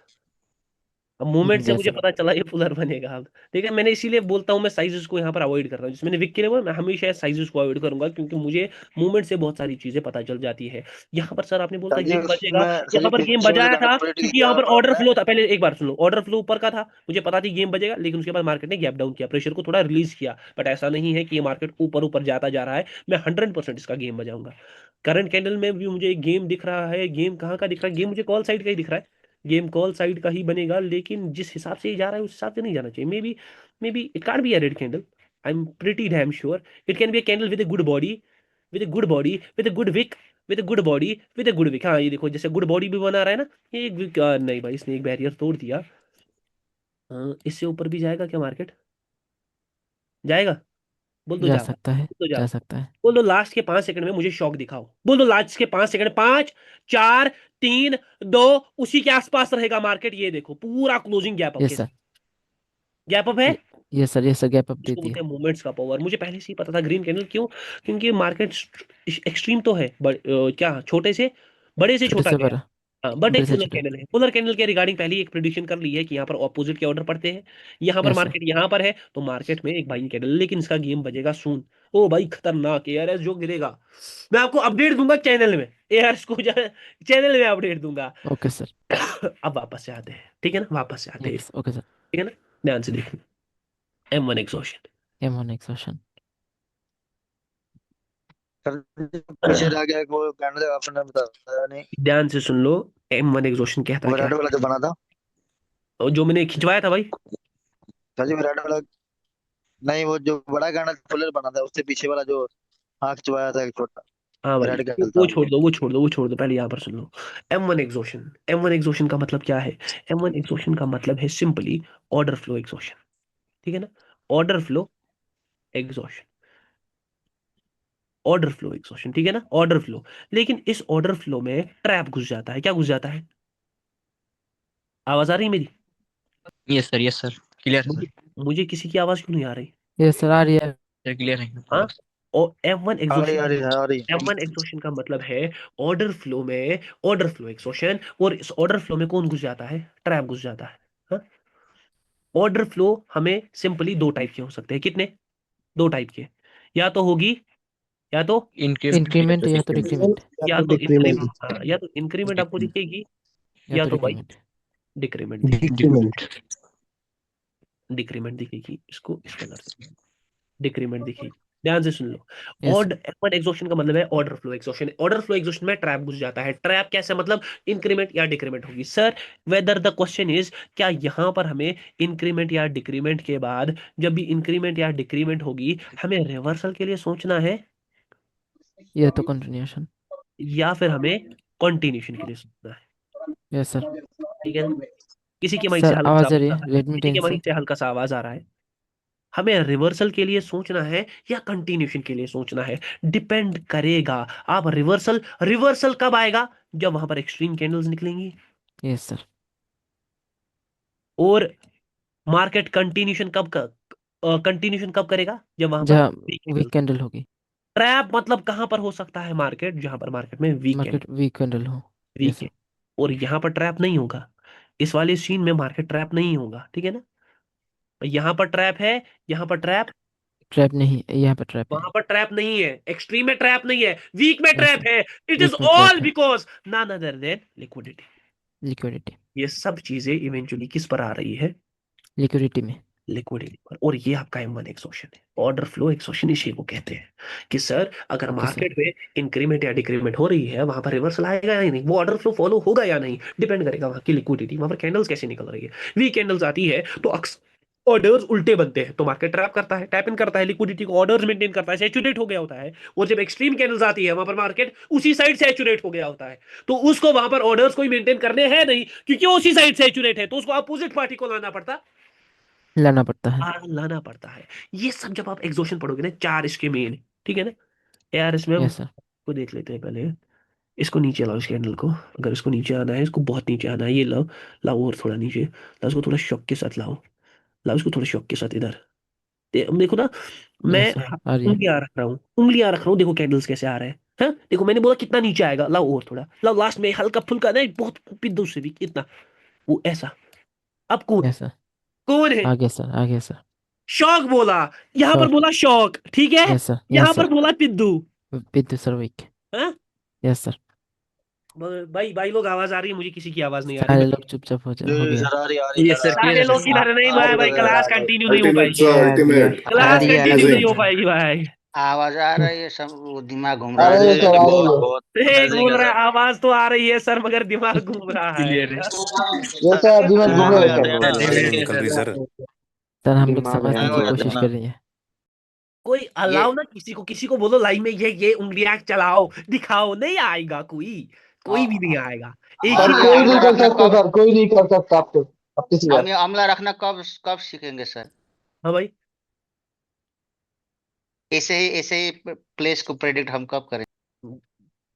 मूवमेंट से मुझे जैसा। पता चला ये फुलर बनेगा अब। ठीक है, मैंने इसीलिए बोलता हूँ मैं साइजेस को यहाँ पर अवॉइड कर रहा हूँ, जिसमें मैंने विक के लिए बोला मैं हमेशा साइजेस को अवॉइड करूंगा क्योंकि मुझे मूवमेंट से बहुत सारी चीजें पता चल जाती है। यहाँ पर सर आपने बोलता सर जी गेम बचेगा, उसमें सर जी यहाँ पर गेम पीछे वाले बजाया था कैंडिडेट क्योंकि यहाँ क्या पर ऑर्डर प्रॉब्लम है? फ्लो था, पहले एक बार सुन लो, ऑर्डर फ्लो ऊपर का था, मुझे पता थी गेम बजेगा, लेकिन उसके बाद मार्केट ने गैप डाउन किया, प्रेशर को थोड़ा रिलीज किया। बट ऐसा नहीं है कि ये मार्केट ऊपर ऊपर जाता जा रहा है, मैं 100% इसका गेम बजाऊंगा। करंट कैंडल में भी मुझे एक गेम दिख रहा है, गेम कहाँ का दिख रहा है, गेम मुझे कॉल साइड का ही दिख रहा है, गेम कॉल साइड का ही बनेगा, लेकिन जिस हिसाब से ये जा रहा है उस हिसाब से नहीं जाना चाहिए। May be it can't be a red candle, I'm pretty damn sure it can be a candle with a good body, with a good body, with a good wick, with a good body, with a good wick। हाँ ये देखो जैसे good body भी बना रहा है ना, ये एक wick, नहीं भाई इसने एक बैरियर तोड़ दिया। इससे ऊपर भी जाएगा क्या मार्केट, जाएगा? बोल दो जा जा, सकता है, बोल दो जा, जा सकता है। बोल दो लास्ट के 5 सेकंड में मुझे शॉक दिखाओ, बोल दो लास्ट के 5 सेकंड, 5 4 3 2, उसी के आसपास रहेगा मार्केट। ये देखो पूरा क्लोजिंग गैप अप यस के सर। साथ, गैप अप है। यस सर, गैप अप दे इसको दिया। बोलते हैं मूवमेंट्स का पावर, मुझे पहले से ही पता था ग्रीन कैंडल क्यों, क्योंकि मार्केट एक्सट्रीम तो है क्या छोटे से बड़े से छोटे छोटा से गया, बड़ा। हाँ बट बड़े एक से फुलर छोटे। कैंडल है, फुलर कैंडल के रिगार्डिंग पहले ही एक प्रिडिक्शन कर ली है कि यहाँ पर ऑपोजिट के ऑर्डर पड़ते हैं, यहाँ पर यस सर। मार्केट यहाँ पर है तो मार्केट में एक बाइंग कैंडल, लेकिन इसका गेम बजेगा सून। ओ भाई खतरनाक एआरएस जो गिरेगा, मैं आपको अपडेट दूंगा चैनल में, एआरएस को चैनल में अपडेट दूंगा। Okay sir. अब वापस से आते हैं, ठीक है ना, वापस से आते हैं, यस, ओके सर। ठीक है ना, ध्यान से देखिए, M1 exhaustion, M1 exhaustion. Sir जी, पीछे रह गया एक वो कैंडिडेट आपने बताया नहीं, ध्यान से सुन लो, M1 एग्जॉशन कहता वो क्या रेड है, वाला जो बना था। और जो मैंने खिंचवाया था भाई, सर जी वो रेड वाला नहीं, वो जो बड़ा कैंडिडेट फुलर बना था उससे पीछे वाला जो आंख चुवाया था एक छोटा हाँ भाई रेड वो कैंडल वो था। छोड़ दो, वो छोड़ दो, पहले यहाँ पर सुन लो। M1 एग्जॉशन का मतलब क्या है? M1 एग्जॉशन का मतलब है सिंपली ऑर्डर फ्लो एग्जॉशन, ठीक है ना, order flow exhaustion, order flow exhaustion, ठीक है ना, ऑर्डर फ्लो। लेकिन इस ऑर्डर फ्लो में ट्रैप घुस जाता है, क्या घुस जाता है? आवाज आ रही है मेरी? यस सर, क्लियर है मुझे सर। मुझे किसी की आवाज क्यों नहीं आ रही? यस सर, आ रही है। सर क्लियर है हाँ, पूरा। और M1 आ रही एग्जॉशन, आ रही है आ रही। M1 एग्जॉशन का मतलब है ऑर्डर फ्लो में, ऑर्डर फ्लो एग्जॉशन, और इस ऑर्डर फ्लो में कौन घुस जाता है? ट्रैप घुस जाता है। हाँ? ऑर्डर फ्लो हमें सिंपली दो टाइप के हो सकते हैं, कितने? दो टाइप के, या तो होगी, या तो इंक्रीमेंट या तो डिक्रीमेंट। इंक्रीमेंट, हाँ या तो इंक्रीमेंट आपको दिखेगी, या या तो तो भाई डिक्रीमेंट। डिक्रीमेंट दिखेगी, डिक्रीमेंट। डिक्रीमेंट दिखेगी, इसको इस कलर से डिक्रीमेंट दिखेगी। ध्यान से सुन लो, यस ऑर्डर सर। एफ1 एग्जॉशन का मतलब है order flow exhaustion, order flow exhaustion में ट्रैप घुस जाता है। ट्रैप कैसे मतलब? इंक्रीमेंट या डिक्रीमेंट होगी sir, whether the question is, क्या यहां पर हमें इंक्रीमेंट या डिक्रीमेंट के बाद, जब भी इंक्रीमेंट या डिक्रीमेंट होगी, हमें रिवर्सल के लिए सोचना है, या तो कंटिन्यूएशन। या फिर हमें कंटिन्यूशन के लिए सोचना है? Yes sir. ठीक है ना? किसी के माइक से सर हल्का सा आवाज आ आवाज रही आ है, रहा है, लेट मी किसी के टेंस माइक इट। से हल्का सा आवाज आ रहा है, हमें रिवर्सल के लिए सोचना है या कंटिन्यूशन के लिए सोचना है, डिपेंड करेगा। आप रिवर्सल, रिवर्सल कब आएगा? जब वहां पर एक्सट्रीम कैंडल्स निकलेंगी, यस सर। और मार्केट कंटिन्यूशन कब करेगा? जब वहां पर जहाँ वीक वीक कैंडल। कैंडल होगी। ट्रैप मतलब कहां पर हो सकता है मार्केट? जहां पर मार्केट में weak candle, market weak candle हो। यस वीक है, सर। और यहां पर ट्रैप नहीं होगा, इस वाले सीन में मार्केट ट्रैप नहीं होगा, ठीक है ना, यहां पर ट्रैप है, यहां पर ट्रैप, ट्रैप नहीं है, यहाँ पर ट्रैप है। वहां पर ट्रैप नहीं है, एक्सट्रीम में ट्रैप नहीं है, वीक में यस ट्रैप सर। है। इट इज वीक में ऑल ट्रैप है। Because none other than liquidity. Liquidity. ये सब चीजें इवेंचुअली किस पर आ रही है? लिक्विडिटी में। लिक्विडिटी पर। और ये आपका M1 एक्सोशन है, ऑर्डर फ्लो एक्सोशन इसी को कहते हैं कि सर अगर ओके सर। मार्केट में इंक्रीमेंट या डिक्रीमेंट हो रही है, वहां पर रिवर्सल आएगा या नहीं, वो ऑर्डर फ्लो फॉलो होगा या नहीं, डिपेंड करेगा वहां की लिक्विडिटी, वहां पर कैंडल्स कैसे निकल रही है। वीक कैंडल्स आती है तो ऑर्डर्स उल्टे बनते हैं तो मार्केट ट्रैप करता है, टैप इन करता है, लिक्विडिटी को ऑर्डर्स मेंटेन करता है, सैचुरेट हो गया होता है। और जब एक्सट्रीम कैंडल्स आती है वहां पर मार्केट उसी साइड सैचुरेट हो गया होता है, तो उसको वहां पर ऑर्डर्स कोई मेंटेन करने हैं नहीं, क्योंकि वो उसी साइड सैचुरेट है, तो उसको अपोजिट पार्टी को लाना पड़ता लाना पड़ता है। लाना पड़ता है। ये सब जब आप एग्जॉशन पढ़ोगे ना, चार इसके मेन, ठीक है ना यार। इसमें हम यस सर। को देख लेते हैं पहले। इसको नीचे लाओ, इस कैंडल को, अगर इसको नीचे आना है, इसको बहुत नीचे आना है, ये लाओ, लाओ और थोड़ा नीचे लाओ, इसको थोड़ा शॉक के साथ लाओ, लाओ इसको थोड़ा शॉक के साथ इधर। देखो ना, मैं यस सर, आ रही है। उंगलियां रख रहा हूँ, उंगलियां रख रहा हूँ, देखो कैंडल्स कैसे आ रहे हैं। हाँ देखो, मैंने बोला कितना नीचे आएगा, लाओ और थोड़ा लाओ, लास्ट में हल्का फुल्का नहीं, बहुत पिद्दू से भी कितना, वो ऐसा। अब कौन है, यस सर, कौन है? आ गया सर, आ गया सर। शौक बोला, यहां पर शॉक। बोला शौक, ठीक है, यस सर, यहां यस पर सर। बोला पिद्दू। With sir week. हाँ यस सर। भाई भाई लोग, आवाज आ रही है, मुझे किसी की आवाज नहीं आ रही। सारे लोग चुपचाप जी हो जी गया। सर, आ रही यस सर, सर, आ रही क्लियर सारे है लोग सर। किधर नहीं हुआ है भाई, क्लास कंटिन्यू नहीं हो पाएगी, sir, आ दिया। ultimate. क्लास रही है, कंटिन्यू नहीं हो Amazing. पाएगी भाई। आवाज आ रही है, सब वो दिमाग घूम है। रहा है। अरे बहुत बहुत एक अमेजिंग बोल है रहा सर। है आवाज तो आ रही है सर, मगर दिमाग घूम रहा है। क्लियर है। ये सर दिमाग घूम रहे हैं ना। लाइट निकल रही सर। सर हम लोग समझने हैंग हो की जाते हैं कोशिश ना। कर रही है। कोई ये अलाउ ना, किसी को बोलो लाइन में ये उंगलियां चलाओ, दिखाओ, नहीं आएगा कोई, कोई भी नहीं आएगा। एक और ही सर ये बार कोई अमला नहीं कर रखना सकता, कब, सर कोई नहीं कर सकता आपको। अब किसी हम बार ये अमला रखना कब कब सीखेंगे सर? हाँ भाई, ऐसे ही प्लेस को प्रेडिक्ट हम कब करें?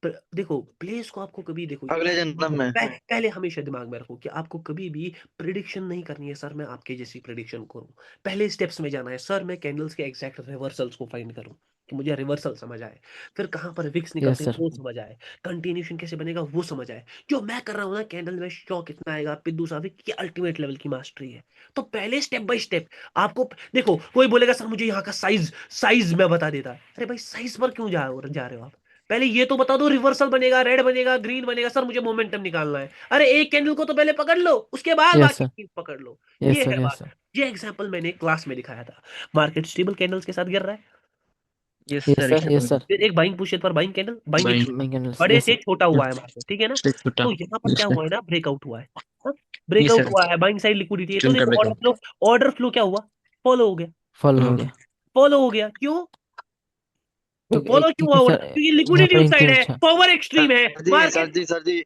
देखो प्लेस को आपको कभी देखो, अगले जन्म में। पहले हमेशा दिमाग में रखो कि आपको कभी भी प्रिडिक्शन नहीं करनी है सर मैं आपके जैसी प्रिडिक्शन करूं। पहले स्टेप्स में जाना है सर, मैं कैंडल्स के एग्जैक्ट रिवर्सल्स को फाइंड करूं कि मुझे रिवर्सल समझ आए, फिर कहां पर विक्स यस निकलते हैं सर। वो समझ आए, कंटिन्यूशन कैसे बनेगा वो समझ आए। जो मैं कर रहा हूं ना कैंडल में शॉक कितना आएगा, पिद्दू साहब की अल्टीमेट लेवल की मास्टरी है। तो पहले स्टेप बाय स्टेप आपको देखो, कोई बोलेगा सर मुझे यहाँ का साइज साइज मैं बता देता, अरे भाई साइज पर क्यों जा रहे हो आप? पहले ये तो बता दो रिवर्सल बनेगा, रेड बनेगा, ग्रीन बनेगा, सर मुझे मोमेंटम निकालना है। अरे एक कैंडल को तो पहले पकड़ लो, उसके बाद यस बाकी सर, चीज पकड़ लो। यस ये सर, है यस बात। सर। ये एग्जांपल मैंने क्लास में दिखाया था। मार्केट स्टेबल कैंडल्स के साथ गिर रहा है, yes yes sir, sir, yes sir. फिर एक बाइंग पुश पर बाइंग कैंडल, बाइंग बाइंग। मैं कैंडल्स, बड़े यस से सर। छोटा हुआ है मार्केट, ठीक है ना। छोटा। तो यहाँ पर यस क्या सर। हुआ है ना, ब्रेकआउट हुआ है, यस ब्रेकआउट सर। हुआ है, बाइंग साइड लिक्विडिटी है, तो स्ट्रीम का देखो ब्रेकआउट। ऑर्डर फ्लो क्या हुआ, फॉलो हो गया, फॉलो हो गया। फॉलो हो गया। क्यों तो फॉलो क्यों हुआ क्योंकि ऑर्डर? सर क्योंकि यहाँ लिक्विडिटी पर उस साइड है, इंक्रीमेंट पावर एक्सट्रीम है सर जी सर मार्केट। जी सर जी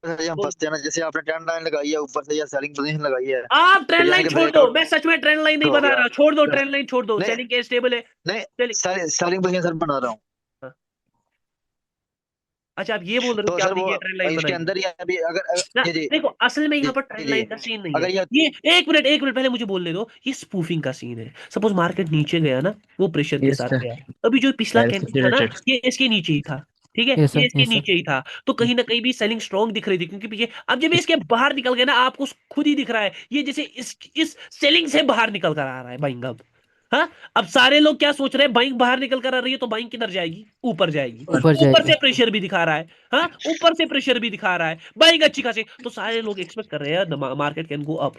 सर जी, हम फंसते हैं ना, जैसे आपने ट्रेंड लाइन लगाई है ऊपर से या सेलिंग पोजीशन लगाई है, आप तो ट्रेंड यानी लाइन कि छोड़ दो, ब्रेकआउट मैं सच में ट्रेंड लाइन नहीं हो बता गया। रहा, छोड़ दो ट्रेंड लाइन, छोड़ दो, नहीं सेलिंग के स्टेबल है, सेलिंग। नहीं, सेलिंग पोजीशन सर बना रहा हूँ। हाँ। अच्छा आप ये बोल रहे हो तो कि सर आपने वो ये ट्रेंड लाइन इसके बनाई है अंदर ही अभी ना? जी जी देखो असल में जी यहाँ पर जी ट्रेंड जी, लाइन का सीन नहीं है, अगर ये ये एक मिनट पहले मुझे बोलने दो, ये स्पूफिंग का सीन है। सपोज मार्केट नीचे गया ना, वो प्रेशर के यस साथ सर। गया, अभी जो पिछला वेल कैंडल था ना, सैचुरेटेड। ये इसके नीचे ही था, ठीक है, यस ये सर, इसके यस सर। नीचे ही था, तो कहीं ना कहीं भी सेलिंग स्ट्रॉन्ग दिख रही थी, क्योंकि पीछे अब जब ये इसके बाहर निकल गया ना, आपको खुद ही दिख रहा है ये जैसे इस सेलिंग से बाहर निकल कर आ रहा है बाइंग अब। हाँ, अब सारे लोग क्या सोच रहे हैं, बाइंग बाहर निकल कर आ रही है तो बाइंग किधर जाएगी, ऊपर जाएगी, ऊपर ऊपर जाएगी। से प्रेशर भी दिखा रहा है। हाँ, ऊपर से प्रेशर भी दिखा रहा है, बाइंग अच्छी खासी, तो सारे लोग एक्सपेक्ट कर रहे हैं market can go up.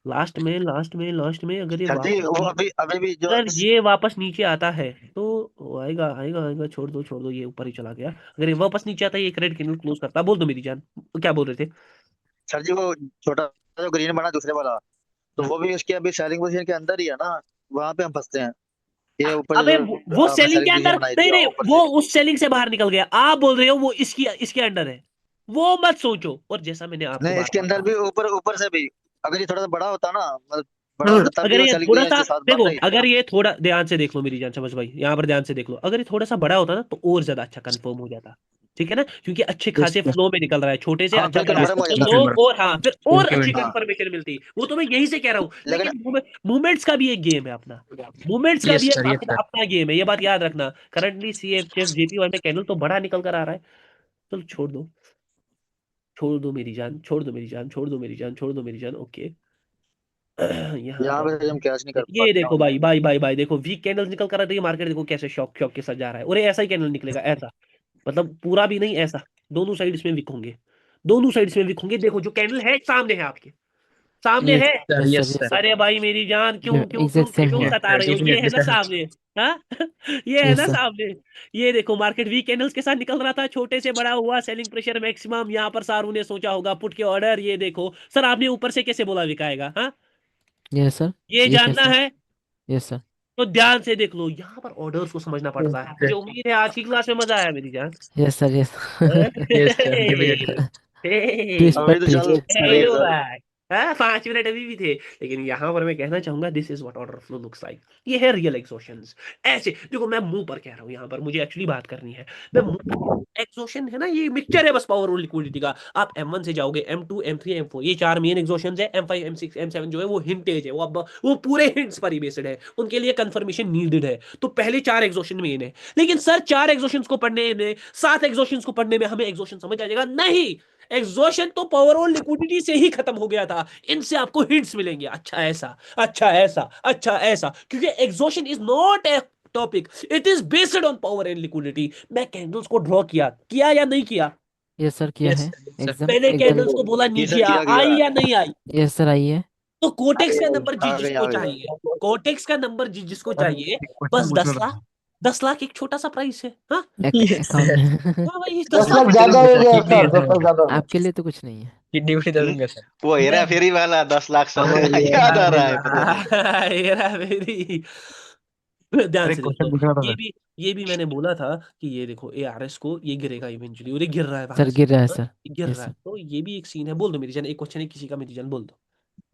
Last में अगर ये सर जी वापस वो अभी अभी भी जो अगर ये वापस नीचे आता है तो वो आएगा, छोड़ दो, ये ऊपर ही चला गया। अगर ये वापस नीचे आता है, ये क्रेडिट कैंडल क्लोज करता, बोल दो मेरी जान, क्या बोल रहे थे? सर जी वो छोटा जो ग्रीन बना दूसरे वाला, तो वो भी उसके अभी सेलिंग पोजीशन के अंदर ही है ना, वहां पे हम फंसते हैं। ये ऊपर अबे जो वो आपने सेलिंग के सेलिंग पोजीशन अंदर बनाई थी नहीं, ऊपर वो से। उस सेलिंग से बाहर निकल गया, आप बोल रहे हो वो इसकी इसके अंडर है, वो मत सोचो। और जैसा मैंने आपको नहीं, बार इसके बार अंदर कहा, भी ऊपर ऊपर से भी, अगर ये थोड़ा सा बड़ा होता ना, मतलब बड़ा होता तब भी अगर वो ये सेलिंग थोड़ा पोजीशन सा के साथ बन देखो, रही थी। अगर ये थोड़ा ध्यान से देख लो मेरी जान, समझ भाई, यहाँ पर ध्यान से देख लो, अगर ये थोड़ा सा बड़ा होता ना तो और ज्यादा अच्छा कंफर्म हो जाता, ठीक है ना, क्योंकि अच्छे यस खासे सर। फ्लो में निकल रहा है, छोटे से हाँ अच्छा फिर बड़ा, कंफर्म हो जाता। तो और हाँ फिर और अच्छी इंक्रीमेंट। हाँ कंफर्मेशन मिलती, वो तो मैं यही से कह रहा हूँ। लेकिन लेकिन मूवमेंट्स का भी एक गेम है अपना, मूवमेंट्स का भी यस एक सर, यस अपना सर। अपना गेम है, ये बात याद रखना। करंटली सीएचएफ जेपी में कैंडल तो बड़ा निकल कर आ रहा है, चलो छोड़ दो मेरी जान, छोड़ दो मेरी जान, ओके। यहाँ यहाँ पर पे हम कैच नहीं कर ये पाते ना देखो उन्हें। भाई देखो वीक कैंडल्स निकल कर आ रही है, मार्केट देखो कैसे शॉक शॉक के साथ जा रहा है, और ये ऐसा ही कैंडल निकलेगा, ऐसा, मतलब पूरा भी नहीं, ऐसा, दोनों साइड इसमें वीक होंगे, दोनों साइड में वीक होंगे। देखो जो कैंडल है सामने है आपके, सामने यस है। Sir, yes yes sir, yes sir. अरे भाई मेरी जान, क्यों ये क्यों क्यों एग्जैक्ट सेम क्यों हुआ। सता रहे हो? ये है ना डेफिनेटली सर। सामने। हाँ ये है यस ना सर, सामने। ये देखो मार्केट वीक कैंडल्स के साथ निकल रहा था, छोटे से बड़ा हुआ, सेलिंग प्रेशर मैक्सिमम। यहाँ पर सारू ने सोचा होगा पुट के ऑर्डर, ये देखो सर आपने ऊपर से कैसे बोला बिकाएगा? हाँ, यस सर, ये ये जानना कैसे? है यस सर, तो ध्यान से देख लो, यहाँ पर ऑर्डर्स को समझना पड़ता है। मुझे उम्मीद है आज की क्लास में मजा आया मेरी जान। Yes sir, yes. Yes sir, definitely. Twist अभी पर तो ट्विस्ट। चल रही है हेलो सर। भाई। हाँ 5 मिनट अभी भी थे, लेकिन यहाँ पर मैं कहना चाहूंगा this is what order flow looks like. ये है रियल एग्जॉशंस। ऐसे देखो, मैं मुंह पर कह रहा हूँ, यहाँ पर मुझे एक्चुअली बात करनी है। मैं मुंह पर एग्जॉशन है ना, ये मिक्सचर है बस पावर और लिक्विडिटी का। आप M1 से जाओगे, M2 M3 M4, ये 4 मेन एग्जॉशंस है। M5 M6 M7 जो है वो हिंटेज है, वो अब वो पूरे हिंट्स पर ही बेस्ड है, उनके लिए कंफर्मेशन नीडेड है। तो पहले 4 एग्जॉशन मेन है। लेकिन सर 4 एग्जॉशंस को पढ़ने में, 7 एग्जॉशंस को पढ़ने में हमें एग्जॉशन समझ आ जाएगा? नहीं, एग्जॉशन तो पावर और लिक्विडिटी से ही खत्म हो गया था। इनसे आपको हिंट्स मिलेंगे, अच्छा ऐसा, अच्छा ऐसा, अच्छा ऐसा, क्योंकि exhaustion is not a topic, it is based on power and liquidity. मैं कैंडल्स को ड्रॉ किया किया या नहीं किया? यस सर, किया यस है। Sir, yes sir. एकदम मैंने एकदम। कैंडल्स को बोला ये नीचे सर आ, किया आई किया। या नहीं आई? यस सर, आइए। तो कोटेक्स का नंबर आ गई जिसको आ गई। चाहिए, कोटेक्स का नंबर जिसको सर, चाहिए, एक क्वेश्चन बस पूछना 10 था। लाख। 10 लाख एक छोटा सा प्राइस है। हाँ यस अकाउंट सर। में। हाँ भाई, 10 10 लाख। लाख ज्यादा हो गया सर, 10 लाख ज्यादा हो गया। आपके लिए तो कुछ नहीं है। कितनी बड़ी दे दूंगा सर? वो हेरा मैं फेरी वाला 10 लाख सर याद आ रहा है पता नहीं। हेरा फेरी। ध्यान अरे से क्वेश्चन देखो, पूछना था ये सर। भी ये भी मैंने बोला था कि ये देखो ARS को ये गिरेगा इवेंचुअली, और ये गिर रहा है वहां सर से। गिर रहा है हाँ, सर। ये गिर यस रहा है, सर। तो ये भी एक सीन है। बोल दो मेरी जान, एक क्वेश्चन है किसी का, मेरी जान बोल दो।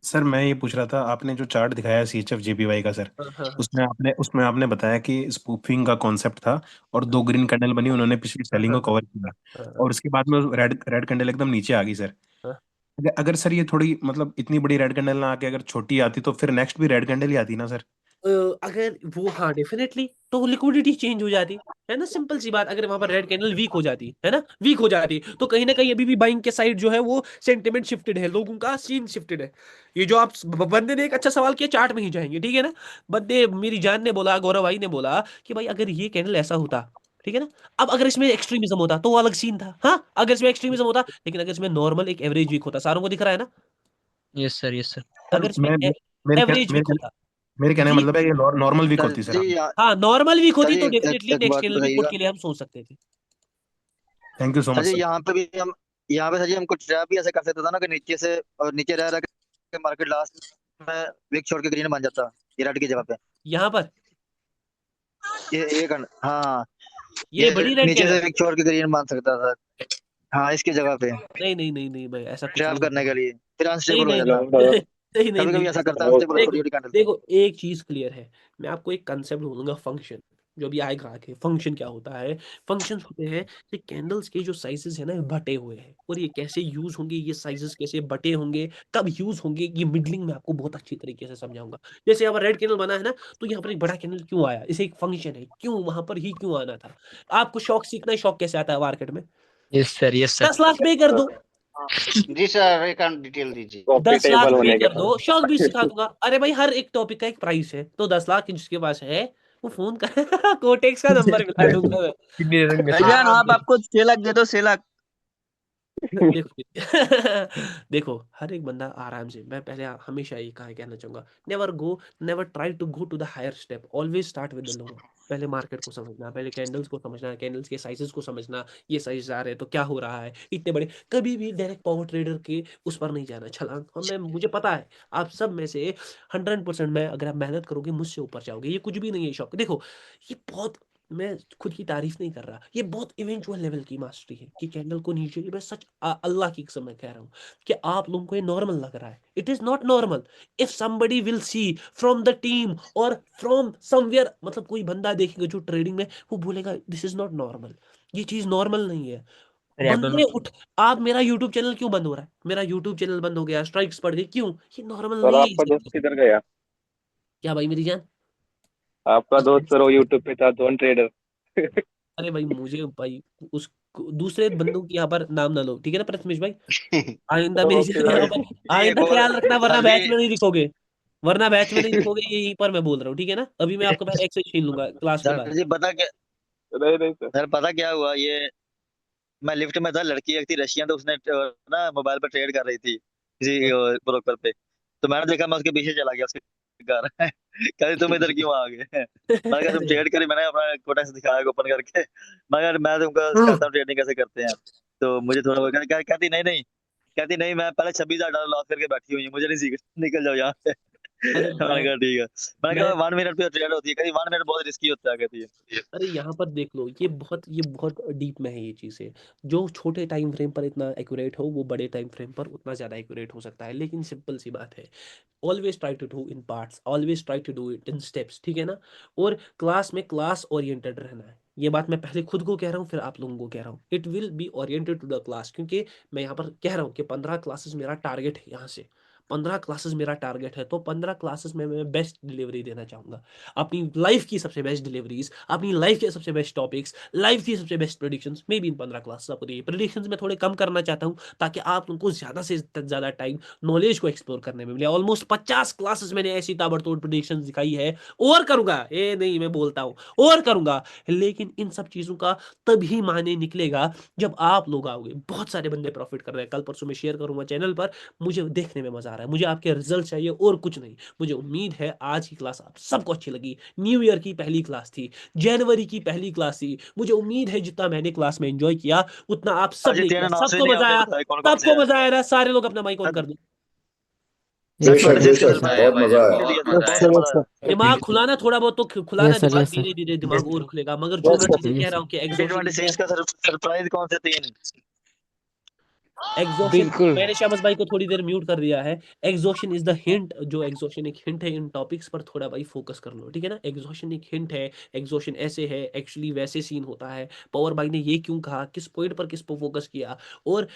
सर मैं ये पूछ रहा था, आपने जो चार्ट दिखाया CHF JPY का सर, हाँ हाँ उसमें आपने बताया कि स्पूफिंग का कॉन्सेप्ट था और 2 ग्रीन कैंडल बनी, उन्होंने पिछली हाँ सेलिंग हाँ को कवर किया हाँ और उसके बाद में रेड रेड कैंडल एकदम नीचे आ गई सर। हाँ। अगर सर ये थोड़ी मतलब इतनी बड़ी रेड कैंडल ना आके अगर छोटी आती तो फिर नेक्स्ट भी रेड कैंडल ही आती ना सर। अ, अगर वो, हाँ डेफिनेटली, तो लिक्विडिटी चेंज हो जाती है ना, सिंपल सी बात। अगर वहां पर रेड कैंडल वीक हो जाती है ना, वीक हो जाती, तो कहीं ना कहीं अभी भी बाइंग के साइड जो है वो सेंटिमेंट शिफ्टेड है, लोगों का सीन शिफ्टेड है। ये जो आप बंदे ने एक अच्छा सवाल किया, चार्ट में ही जाएंगे, ठीक है ना। बंदे मेरी जान ने बोला, गौरव भाई ने बोला कि भाई अगर ये कैंडल ऐसा होता, ठीक है ना। अब अगर इसमें एक्सट्रीमिज्म होता तो वो अलग सीन था। हाँ, अगर इसमें एक्सट्रीमिज्म होता, लेकिन अगर इसमें नॉर्मल एक एवरेज वीक होता, सारों को दिख रहा है ना, yes sir, yes sir. Sir अगर इसमें मैं मेरे कह, एवरेज मेरे वीक कहने होता मेरे कहने का जी। मतलब है ये नॉर्मल वीक सर होती सर। जी हाँ, हाँ नॉर्मल वीक सर होती जी तो एक, डेफिनेटली एक नेक्स्ट बात कैंडल वीक पुट बताइएगा। के लिए हम सोच सकते थे। Thank you so sir much जी सर। यहाँ पे भी हम, यहाँ पे सर जी हमको ट्रैप भी ऐसे कर सकते था ना कि नीचे से, और नीचे रह रहा के मार्केट लास्ट में विक छोड़ के ग्रीन बन जाता, ये रेड की जगह पे। यहाँ पर हाँ, ये ये बड़ी रेड नीचे से कैंडल। विक छोड़ के ग्रीन बन सकता था। हाँ, इसकी जगह पे नहीं नहीं नहीं नहीं भाई, ऐसा कुछ ट्रैप नहीं करने होगा। के लिए फिर नहीं अनस्टेबल हो नहीं जाता। नहीं नहीं नहीं कभी नहीं कभी ऐसा ऐसा करता है नहीं। अनस्टेबल, छोटी देखो छोटी कैंडल पे। देखो, एक चीज क्लियर है। मैं आपको एक कंसेप्ट बोलूंगा, फंक्शन जो भी आएगा आगे। फंक्शन क्या होता है? फंक्शंस होते हैं कि कैंडल्स के जो साइजेस है ना बटे हुए हैं, और ये कैसे यूज होंगे, ये साइजेस कैसे बटे होंगे, कब यूज होंगे, ये मिडलिंग में आपको बहुत अच्छी तरीके से समझाऊंगा। जैसे यहाँ पर रेड कैंडल बना है ना, तो यहाँ पर एक बड़ा कैंडल क्यों आया, इसे एक फंक्शन है, क्यों वहां पर ही क्यों आना था। आपको शौक सीखना है, शौक कैसे आता है मार्केट में? Yes sir, yes sir. 10 lakh पे कर दो, जी सर, अकाउंट डिटेल दीजिए। 10 लाख पे कर दो, शौक भी सिखा दूंगा। अरे भाई हर एक टॉपिक का एक प्राइस है, तो 10 लाख जिसके पास है वो फोन कर कोटेक्स का नंबर मिला दूंगा मैं। कितनी दे दूंगा सर? भाईजान आराम आप से। आपको 6 लाख दे दो, 6 लाख। देखो देखो, हर एक बंदा आराम से, मैं पहले हमेशा ये कहा कहना चाहूंगा, never try to go to the higher step, always start with the lower. पहले मार्केट को समझना, पहले कैंडल्स को समझना, कैंडल्स के साइजेस को समझना, ये साइज आ रहे हैं तो क्या हो रहा है, इतने बड़े। कभी भी डायरेक्ट पावर ट्रेडर के उस पर नहीं जाना, छलांग। हमें मुझे पता है आप सब में से 100% में, अगर आप मेहनत करोगे मुझसे ऊपर जाओगे। ये कुछ भी नहीं है शौक। देखो, ये बहुत, मैं खुद की तारीफ नहीं कर रहा, ये बहुत इवेंचुअल लेवल की मास्टरी है कि कैंडल को नीचे, मैं सच अल्लाह की कसम मैं कह रहा हूँ कि आप लोगों को ये नॉर्मल लग रहा है, it is not normal. If somebody will see from the team और फ्रॉम समवेयर, मतलब कोई बंदा देखेगा जो ट्रेडिंग में, वो बोलेगा दिस इज नॉट नॉर्मल, ये चीज नॉर्मल नहीं है। अरे आप बंदे दोनों। उठ, आप, मेरा यूट्यूब चैनल क्यों बंद हो रहा है? मेरा यूट्यूब चैनल बंद हो गया, स्ट्राइक्स पड़ गई, क्यों? ये नॉर्मल सर नहीं है आपका ये दोस्त चीज़। किधर गया? क्या भाई मेरी जान? आपका दोस्त सर वो यूट्यूब पे था, दोन ट्रेडर। अरे भाई मुझे भाई, उस दूसरे बंदों की यहाँ पर नाम ना लो, ठीक है ना प्रथमेश भाई। आइंदा तो मेरी वो यहाँ किधर? पर जी एक आइंदा और ख्याल रखना, वरना सर जी, बैच में नहीं दिखोगे, वरना बैच में नहीं दिखोगे, यहीं पर मैं बोल रहा हूँ, ठीक है ना। अभी मैं आपको पहले एक्सेस छीन लूंगा क्लास के सर बाद। जी पता क्या, नहीं नहीं सर। सर पता क्या हुआ ये, मैं लिफ्ट में था, लड़की एक थी रशियन, तो उसने ना मोबाइल पर ट्रेड कर रही थी किसी ब्रोकर पे। तो मैंने देखा, मैं उसके पीछे चला गया उसके घर। कहती तुम इधर क्यों आ गए? मैंने कहा तुम अरे ट्रेड करी, मैंने अपना कोटेक्स दिखाया ओपन करके। मैं कहा मैं तुमको सिखाता हूँ ट्रेडिंग कैसे करते हैं। तो मुझे थोड़ा बहुत कहती नहीं नहीं, कहती नहीं मैं पहले $26,000 लॉस करके बैठी हुई हूँ, मुझे नहीं सीख, निकल जाओ यहाँ से। अरे मैंने कहा ठीक है। मैंने मैं कहा 1 मिनट पे ट्रेड होती है, कहती 1 मिनट बहुत रिस्की होता है, कहती है। अरे यहाँ पर देख लो, ये बहुत डीप में है ये चीज़ें। जो छोटे टाइम फ्रेम पर इतना एक्यूरेट हो, वो बड़े टाइम फ्रेम पर उतना ज़्यादा एक्यूरेट हो सकता है। लेकिन सिंपल सी बात है, always try to do in parts, always try to do it in steps, ठीक है ना। और क्लास में क्लास ओरिएंटेड रहना है। ये बात मैं पहले खुद को कह रहा हूँ, फिर आप लोगों को कह रहा हूँ। It will be oriented to the class, क्योंकि मैं यहाँ पर कह रहा हूँ कि 15 क्लासेस मेरा टारगेट है। यहाँ से 15 क्लासेस मेरा टारगेट है, तो 15 क्लासेस में मैं बेस्ट डिलीवरी देना चाहूँगा। अपनी लाइफ की सबसे बेस्ट डिलीवरीज, अपनी लाइफ के सबसे बेस्ट टॉपिक्स, लाइफ की सबसे बेस्ट प्रेडिक्शंस मे भी इन 15 क्लासेस आपको दिए। प्रेडिक्शंस में थोड़े कम करना चाहता हूँ, ताकि आप उनको ज़्यादा से ज़्यादा टाइम नॉलेज को एक्सप्लोर करने में मिले। ऑलमोस्ट 50 क्लासेस मैंने ऐसी ताबड़तोड़ प्रेडिक्शंस दिखाई है, और करूँगा, ये नहीं मैं बोलता हूँ, और करूँगा। लेकिन इन सब चीज़ों का तभी माने निकलेगा जब आप लोग आओगे। बहुत सारे बंदे प्रॉफिट कर रहे हैं, कल परसों मैं शेयर करूँगा चैनल पर। मुझे देखने में मजा आ रहा है, मुझे आपके रिजल्ट चाहिए और कुछ नहीं। मुझे उम्मीद है आज की क्लास आप सबको अच्छी लगी। न्यू ईयर की पहली क्लास थी, जनवरी की पहली क्लास थी। मुझे उम्मीद है जितना मैंने क्लास में एंजॉय किया, उतना आप सब अजय ने तेरा किया। नाम से सबको नहीं मजा आपने आया, बताया कौन कौन से सबको हैं? मजा आया ना? सारे लोग अपना माइक ऑन कर दो। बेशक बेशक बहुत बहुत मजा आया। मजा आया। दिमाग खुलाना थोड़ा बहुत, तो खुलाना यस सर, दिमाग, यस सर, धीरे धीरे दिमाग और खुलेगा। मगर जो यस मैं सर, चीजें कह यस रहा सर। हूँ कि एग्जॉशन T26 का सरप्राइज कौन से 3? एग्जॉशन मैंने शामस भाई को थोड़ी देर म्यूट कर दिया है। एग्जॉशन इज द हिंट, जो एग्जॉशन एक हिंट है। इन टॉपिक्स पर थोड़ा भाई फोकस कर लो, ठीक है ना। एग्जॉशन एक हिंट है, एग्जॉशन ऐसे है, एक्चुअली वैसे सीन होता है। पावर भाई ने ये क्यों कहा, किस पॉइंट पर किस पर फोकस किया। और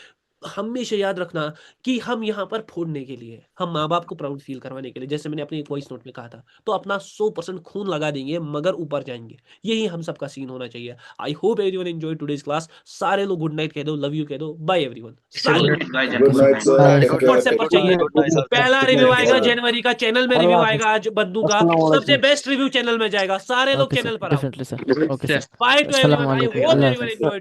हमेशा याद रखना कि हम यहाँ पर फोड़ने के लिए, हम माँ बाप को प्राउड फील करवाने के लिए, जैसे मैंने अपने वॉइस नोट में कहा था, तो अपना 100% खून लगा देंगे मगर ऊपर जाएंगे। यही हम सबका सीन होना चाहिए। I hope everyone enjoy today's class. सारे लोग गुड नाइट कह दो, लव यू कह दो, बाय एवरीवन। सारे लोग good night sir, bye take sir. Care, WhatsApp पर चाहिए। Good night sir. पहला रिव्यू आएगा जनवरी का, चैनल में रिव्यू आएगा आज बद्दू का। सबसे बेस्ट रिव्यू चैनल में जाएगा। सारे लोग ओके सर, चैनल पर आओ। Definitely sir. Okay sir, by two अस्सलाम एवरीवन। आई वालेकुम, होप अल्लाह एवरीवन हाफिज। एंजॉय